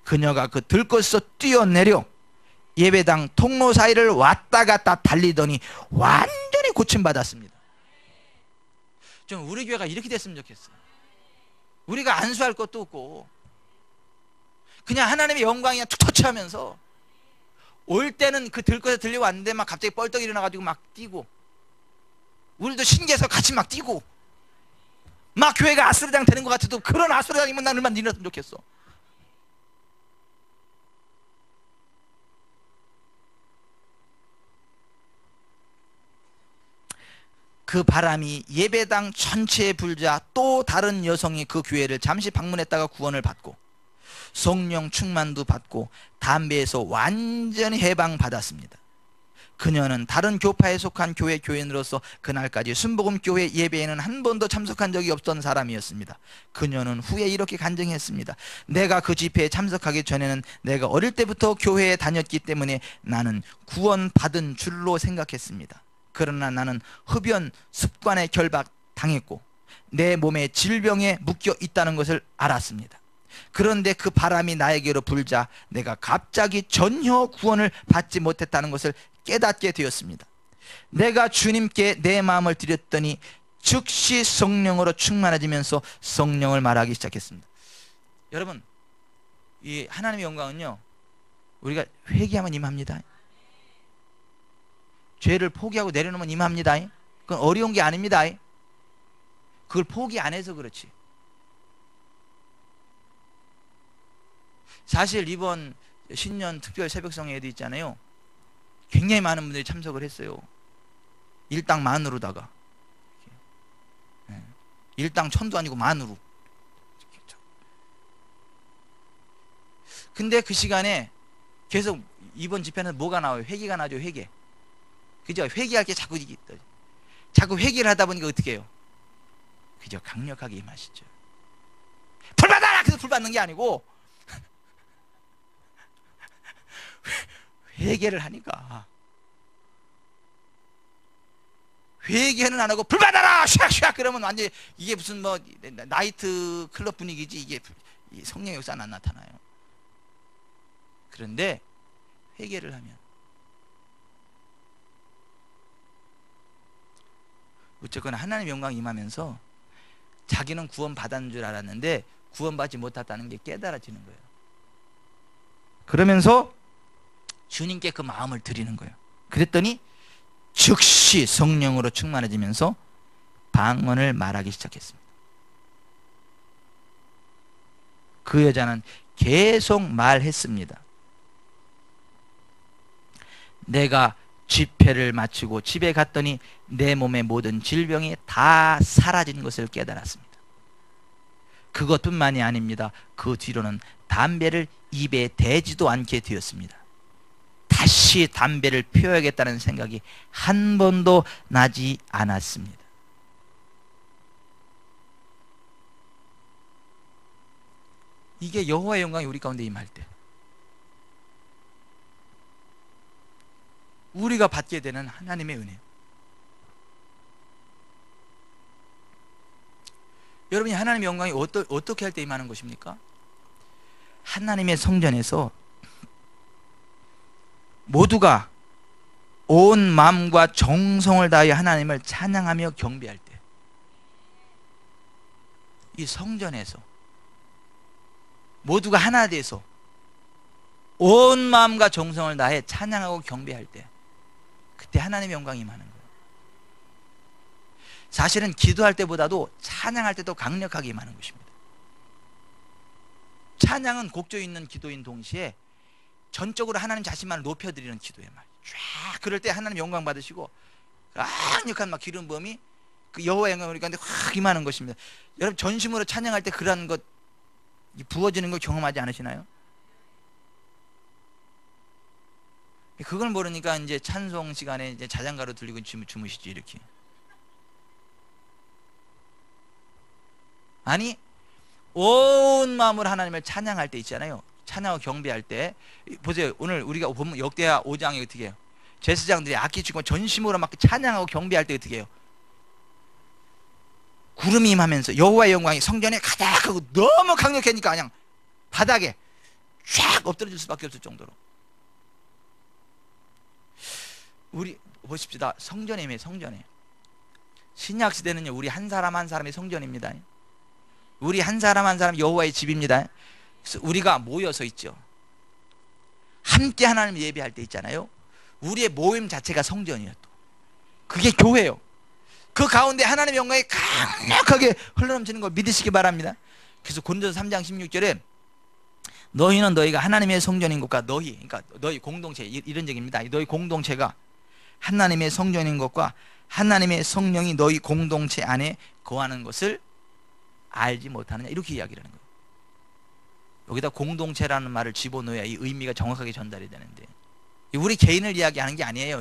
Speaker 1: 그녀가 그 들것에서 뛰어내려 예배당 통로 사이를 왔다 갔다 달리더니 완전히 고침받았습니다. 좀 우리 교회가 이렇게 됐으면 좋겠어요. 우리가 안수할 것도 없고 그냥 하나님의 영광이 툭 터치하면서 올 때는 그 들것에 들리고 왔는데 막 갑자기 뻘떡 일어나가지고 막 뛰고, 우리도 신기해서 같이 막 뛰고, 막 교회가 아수라장 되는 것 같아도 그런 아수라장이면 나는만 일어났으면 좋겠어. 그 바람이 예배당 전체에 불자 또 다른 여성이 그 교회를 잠시 방문했다가 구원을 받고 성령 충만도 받고 담배에서 완전히 해방받았습니다. 그녀는 다른 교파에 속한 교회 교인으로서 그날까지 순복음교회 예배에는 한 번도 참석한 적이 없던 사람이었습니다. 그녀는 후에 이렇게 간증했습니다. 내가 그 집회에 참석하기 전에는 내가 어릴 때부터 교회에 다녔기 때문에 나는 구원받은 줄로 생각했습니다. 그러나 나는 흡연 습관에 결박당했고 내 몸에 질병에 묶여 있다는 것을 알았습니다. 그런데 그 바람이 나에게로 불자 내가 갑자기 전혀 구원을 받지 못했다는 것을 깨닫게 되었습니다. 내가 주님께 내 마음을 드렸더니 즉시 성령으로 충만해지면서 성령을 말하기 시작했습니다. 여러분, 이 하나님의 영광은요, 우리가 회개하면 임합니다. 죄를 포기하고 내려놓으면 임합니다. 그건 어려운 게 아닙니다. 그걸 포기 안 해서 그렇지. 사실 이번 신년 특별 새벽성회에도 있잖아요, 굉장히 많은 분들이 참석을 했어요. 일당 만으로다가, 일당 천도 아니고 만으로. 근데 그 시간에 계속 이번 집회는 뭐가 나와요? 회개가 나죠. 회개. 그죠? 회개할 게 자꾸 회개를 하다 보니까 어떻게 해요? 그죠? 강력하게 임하시죠. 불 받아라! 그래서 불 받는 게 아니고 회개를 하니까, 회개는 안 하고 불 받아라! 샥샥! 그러면 완전히 이게 무슨 뭐 나이트 클럽 분위기지, 이게 성령의 역사는 안 나타나요. 그런데 회개를 하면 어쨌거나 하나님의 영광이 임하면서 자기는 구원 받았는 줄 알았는데 구원받지 못했다는 게 깨달아지는 거예요. 그러면서 주님께 그 마음을 드리는 거예요. 그랬더니 즉시 성령으로 충만해지면서 방언을 말하기 시작했습니다. 그 여자는 계속 말했습니다. 내가 집회를 마치고 집에 갔더니 내 몸의 모든 질병이 다 사라진 것을 깨달았습니다. 그것뿐만이 아닙니다. 그 뒤로는 담배를 입에 대지도 않게 되었습니다. 다 다시 담배를 피워야겠다는 생각이 한 번도 나지 않았습니다. 이게 여호와의 영광이 우리 가운데 임할 때 우리가 받게 되는 하나님의 은혜. 여러분이 하나님의 영광이 어떻게 할 때 임하는 것입니까? 하나님의 성전에서 모두가 온 마음과 정성을 다하여 하나님을 찬양하며 경배할 때, 이 성전에서 모두가 하나 돼서 온 마음과 정성을 다해 찬양하고 경배할 때, 그때 하나님의 영광이 임하는 거예요. 사실은 기도할 때보다도 찬양할 때 더 강력하게 임하는 것입니다. 찬양은 곡조 있는 기도인 동시에 전적으로 하나님 자신만을 높여드리는 기도의 말. 쫙 그럴 때 하나님 영광 받으시고 강력한 막 기름 부음이 그 여호와의 영광이 우리 가운데 확 임하는 것입니다. 여러분 전심으로 찬양할 때 그러한 것 부어지는 걸 경험하지 않으시나요? 그걸 모르니까 이제 찬송 시간에 이제 자장가로 들리고 주무시지 이렇게. 아니 온 마음으로 하나님을 찬양할 때 있잖아요. 찬양하고 경배할 때 보세요. 오늘 우리가 보면 역대하 5장에 어떻게 해요? 제사장들이 악기 치고 전심으로 막 찬양하고 경배할 때 어떻게 해요? 구름이 임하면서 여호와의 영광이 성전에 가득하고 너무 강력하니까 그냥 바닥에 쫙 엎드려질 수밖에 없을 정도로. 우리 보십시다. 성전에 임해. 성전에. 신약 시대는요 우리 한 사람 한 사람이 성전입니다. 우리 한 사람 한 사람 여호와의 집입니다. 그래서 우리가 모여서 있죠. 함께 하나님 예배할 때 있잖아요. 우리의 모임 자체가 성전이에요. 또 그게 교회예요. 그 가운데 하나님의 영광이 강력하게 흘러넘치는 걸 믿으시기 바랍니다. 그래서 고린도서 3장 16절에 너희는 너희가 하나님의 성전인 것과 너희, 그러니까 너희 공동체, 이런 얘기입니다. 너희 공동체가 하나님의 성전인 것과 하나님의 성령이 너희 공동체 안에 거하는 것을 알지 못하느냐, 이렇게 이야기를 하는 거예요. 여기다 공동체라는 말을 집어넣어야 이 의미가 정확하게 전달이 되는데, 우리 개인을 이야기하는 게 아니에요.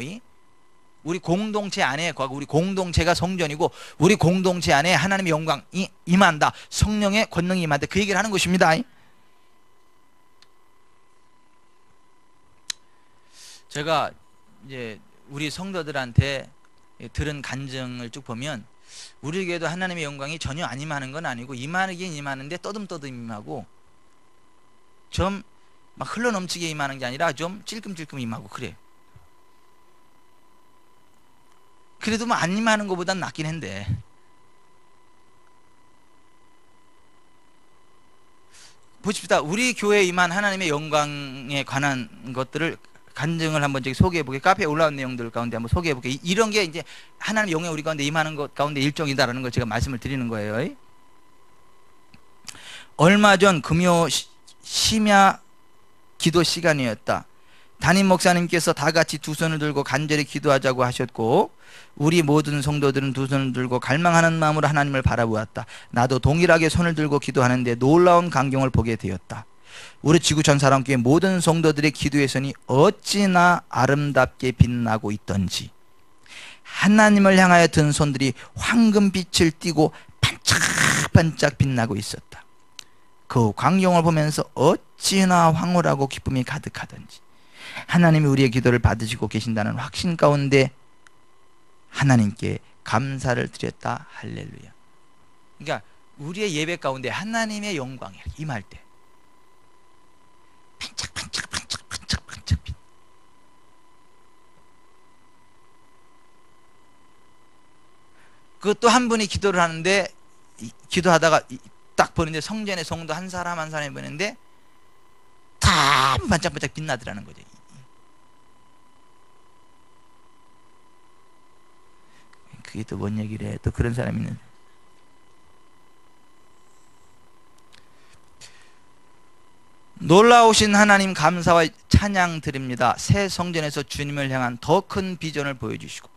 Speaker 1: 우리 공동체 안에 거하고, 우리 공동체가 성전이고 우리 공동체 안에 하나님의 영광이 임한다, 성령의 권능이 임한다, 그 얘기를 하는 것입니다. 제가 이제 우리 성도들한테 들은 간증을 쭉 보면 우리에게도 하나님의 영광이 전혀 안 임하는 건 아니고, 임하긴 임하는데 떠듬떠듬 임하고, 좀 막 흘러넘치게 임하는 게 아니라 좀 찔끔찔끔 임하고 그래. 그래도 뭐 안 임하는 것보단 낫긴 한데, 보십시다. 우리 교회에 임한 하나님의 영광에 관한 것들을 간증을 한번 저기 소개해보게, 카페에 올라온 내용들 가운데 한번 소개해보게. 이런 게 이제 하나님의 영광이 우리 가운데 임하는 것 가운데 일종이다라는 걸 제가 말씀을 드리는 거예요. 얼마 전 금요 심야 기도 시간이었다. 담임 목사님께서 다 같이 두 손을 들고 간절히 기도하자고 하셨고, 우리 모든 성도들은 두 손을 들고 갈망하는 마음으로 하나님을 바라보았다. 나도 동일하게 손을 들고 기도하는데 놀라운 광경을 보게 되었다. 우리 지구촌 사랑교회 모든 성도들의 기도의 손이 어찌나 아름답게 빛나고 있던지, 하나님을 향하여 든 손들이 황금빛을 띠고 반짝반짝 빛나고 있었다. 그 광경을 보면서 어찌나 황홀하고 기쁨이 가득하던지, 하나님이 우리의 기도를 받으시고 계신다는 확신 가운데 하나님께 감사를 드렸다. 할렐루야. 그러니까 우리의 예배 가운데 하나님의 영광이 임할 때 반짝반짝 빛. 그것도 한 분이 기도를 하는데, 기도하다가 딱 보는데 성전의 성도 한 사람 한 사람이 보는데 다 반짝반짝 빛나더라는 거죠. 그게 또 뭔 얘기를 해. 또 그런 사람이 있는데, 놀라우신 하나님 감사와 찬양 드립니다. 새 성전에서 주님을 향한 더 큰 비전을 보여주시고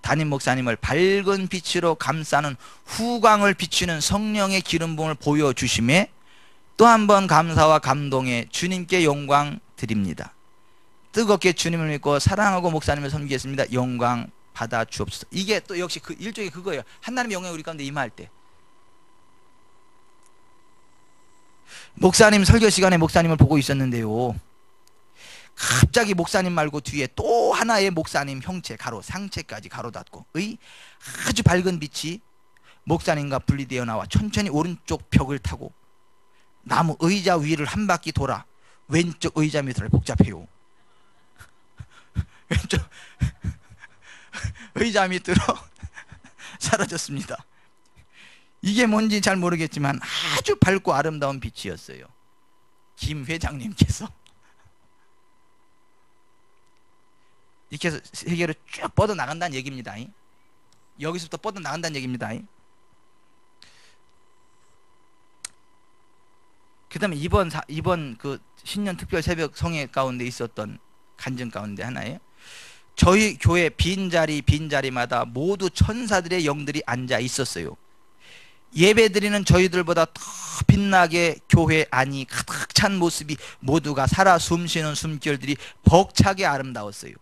Speaker 1: 담임 목사님을 밝은 빛으로 감싸는 후광을 비추는 성령의 기름 부음을 보여주심에 또 한 번 감사와 감동에 주님께 영광 드립니다. 뜨겁게 주님을 믿고 사랑하고 목사님을 섬기겠습니다. 영광 받아 주옵소서. 이게 또 역시 그 일종의 그거예요. 하나님의 영광이 우리 가운데 임할 때. 목사님 설교 시간에 목사님을 보고 있었는데요, 갑자기 목사님 말고 뒤에 또 하나의 목사님 형체 가로 상체까지 가로 닫고 의 아주 밝은 빛이 목사님과 분리되어 나와 천천히 오른쪽 벽을 타고 나무 의자 위를 한 바퀴 돌아 왼쪽 의자 밑으로 복잡해요. 왼쪽 의자 밑으로 사라졌습니다. 이게 뭔지 잘 모르겠지만 아주 밝고 아름다운 빛이었어요. 김 회장님께서 이렇게 해서 세계로 쭉 뻗어나간다는 얘기입니다. 여기서부터 뻗어나간다는 얘기입니다. 그 다음에 이번 그 신년 특별 새벽 성회 가운데 있었던 간증 가운데 하나예요. 저희 교회 빈자리마다 모두 천사들의 영들이 앉아 있었어요. 예배드리는 저희들보다 더 빛나게 교회 안이 가득 찬 모습이 모두가 살아 숨쉬는 숨결들이 벅차게 아름다웠어요.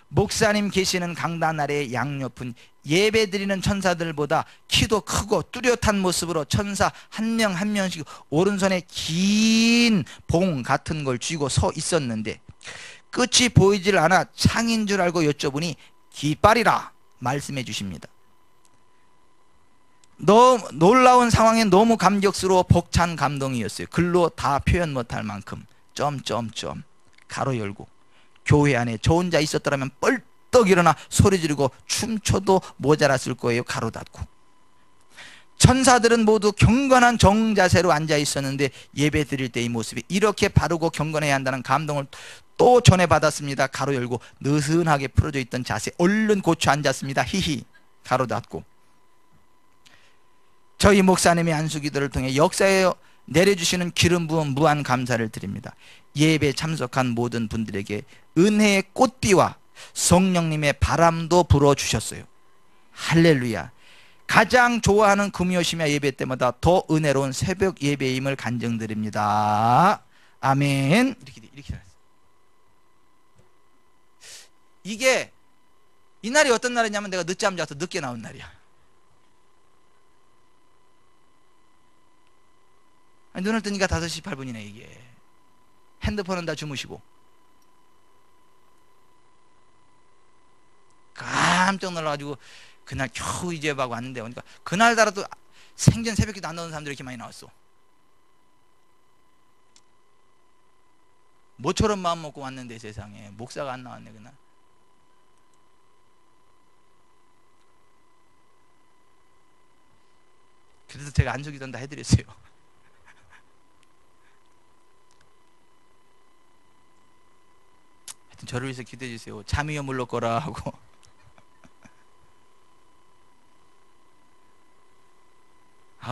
Speaker 1: 목사님 계시는 강단 아래의 양옆은 예배드리는 천사들보다 키도 크고 뚜렷한 모습으로 천사 한 명 한 명씩 오른손에 긴 봉 같은 걸 쥐고 서 있었는데 끝이 보이질 않아 창인 줄 알고 여쭤보니 깃발이라 말씀해 주십니다. 놀라운 상황에 너무 감격스러워 벅찬 감동이었어요. 글로 다 표현 못할 만큼 점점점 가로 열고 교회 안에 저 혼자 있었더라면 뻘떡 일어나 소리 지르고 춤춰도 모자랐을 거예요. 가로 닫고. 천사들은 모두 경건한 정자세로 앉아 있었는데 예배 드릴 때 이 모습이 이렇게 바르고 경건해야 한다는 감동을 또 전해받았습니다. 가로 열고 느슨하게 풀어져 있던 자세 얼른 고쳐 앉았습니다. 히히. 가로 닫고. 저희 목사님의 안수기도를 통해 역사에 내려주시는 기름 부음 무한 감사를 드립니다. 예배 참석한 모든 분들에게 은혜의 꽃비와 성령님의 바람도 불어주셨어요. 할렐루야. 가장 좋아하는 금요 심야 예배 때마다 더 은혜로운 새벽 예배임을 간증드립니다. 아멘. 이렇게 이게 이 날이 어떤 날이냐면 내가 늦잠 자서 늦게 나온 날이야. 눈을 뜨니까 5시 8분이네 이게. 핸드폰은 다 주무시고. 깜짝 놀라가지고 그날 겨우 이제 막 왔는데 오니까 그날따라도 생전 새벽기도 안 나오는 사람들이 이렇게 많이 나왔어. 모처럼 마음 먹고 왔는데 세상에 목사가 안 나왔네 그날. 그래도 제가 안수기도는 다 해드렸어요. 하여튼 저를 위해서 기도해 주세요. 잠이여 물러거라 하고.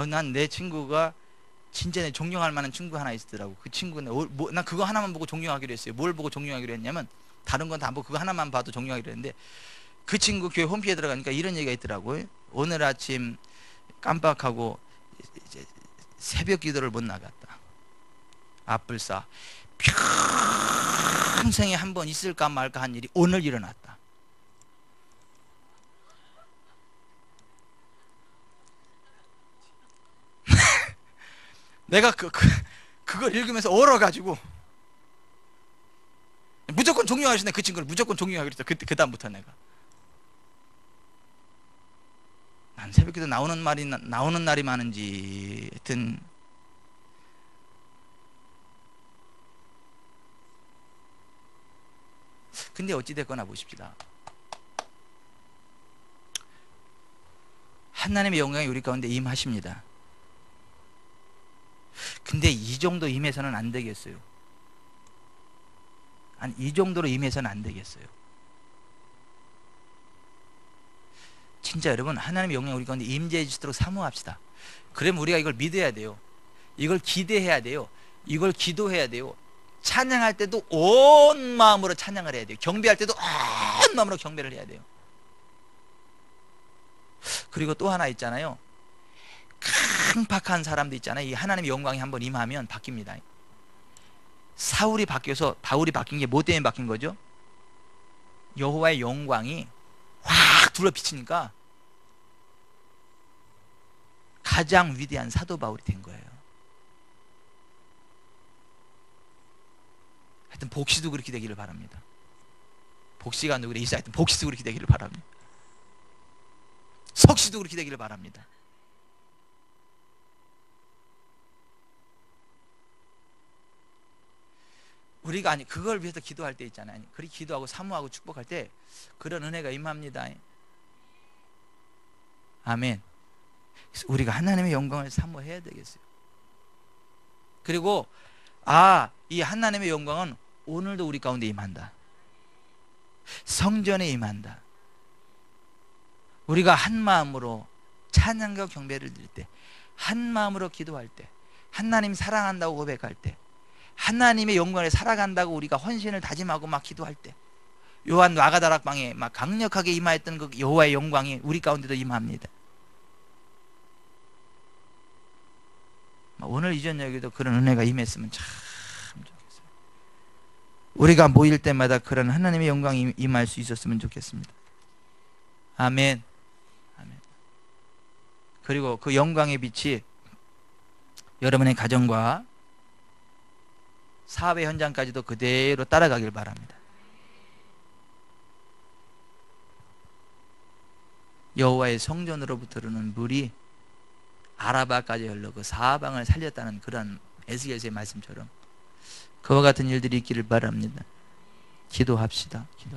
Speaker 1: 난 내 친구가 진짜 내 존경할 만한 친구 하나 있더라고. 그 친구는 난 그거 하나만 보고 존경하기로 했어요. 뭘 보고 존경하기로 했냐면 다른 건 다 안 보고 그거 하나만 봐도 존경하기로 했는데 그 친구 교회 홈페이지에 들어가니까 이런 얘기가 있더라고요. 오늘 아침 깜빡하고 이제 새벽 기도를 못 나갔다. 앞불사 평생에 한 번 있을까 말까 한 일이 오늘 일어났다. 내가 그걸 읽으면서 얼어가지고 무조건 존경하시네. 그 친구를 무조건 존경하기로 했어. 그 다음부터 내가 난 새벽기도 나오는 날이 많은지 하여튼 근데 어찌됐거나 보십시다. 하나님의 영광이 우리 가운데 임하십니다. 근데 이 정도 임해서는 안 되겠어요. 아니 이 정도로 임해서는 안 되겠어요. 진짜 여러분 하나님의 영광이 우리 가운데 임재해 주시도록 사모합시다. 그러면 우리가 이걸 믿어야 돼요. 이걸 기대해야 돼요. 이걸 기도해야 돼요. 찬양할 때도 온 마음으로 찬양을 해야 돼요. 경배할 때도 온 마음으로 경배를 해야 돼요. 그리고 또 하나 있잖아요. 강팍한 사람도 있잖아요. 이 하나님의 영광이 한번 임하면 바뀝니다. 사울이 바뀌어서 다윗이 바뀐 게 뭐 때문에 바뀐 거죠? 여호와의 영광이 확 둘러비치니까 가장 위대한 사도 바울이 된 거예요. 하여튼 복시도 그렇게 되기를 바랍니다. 복시가 누구래? 이사 하여튼 복시도 그렇게 되기를 바랍니다. 석시도 그렇게 되기를 바랍니다. 우리가 아니 그걸 위해서 기도할 때 있잖아요. 그렇게 기도하고 사모하고 축복할 때 그런 은혜가 임합니다. 아멘. 그래서 우리가 하나님의 영광을 사모해야 되겠어요. 그리고 이 하나님의 영광은 오늘도 우리 가운데 임한다. 성전에 임한다. 우리가 한 마음으로 찬양과 경배를 드릴 때, 한 마음으로 기도할 때, 하나님 사랑한다고 고백할 때, 하나님의 영광을 살아간다고 우리가 헌신을 다짐하고 막 기도할 때, 요한 마가다락방에 막 강력하게 임하였던 그 여호와의 영광이 우리 가운데도 임합니다. 오늘 이 저녁에도 그런 은혜가 임했으면 참 좋겠어요. 우리가 모일 때마다 그런 하나님의 영광이 임할 수 있었으면 좋겠습니다. 아멘. 아멘. 그리고 그 영광의 빛이 여러분의 가정과 사회 현장까지도 그대로 따라가길 바랍니다. 여호와의 성전으로부터 흐르는 물이 아라바까지 흘러 그 사방을 살렸다는 그런 에스겔서의 말씀처럼 그와 같은 일들이 있기를 바랍니다. 기도합시다. 기도합시다.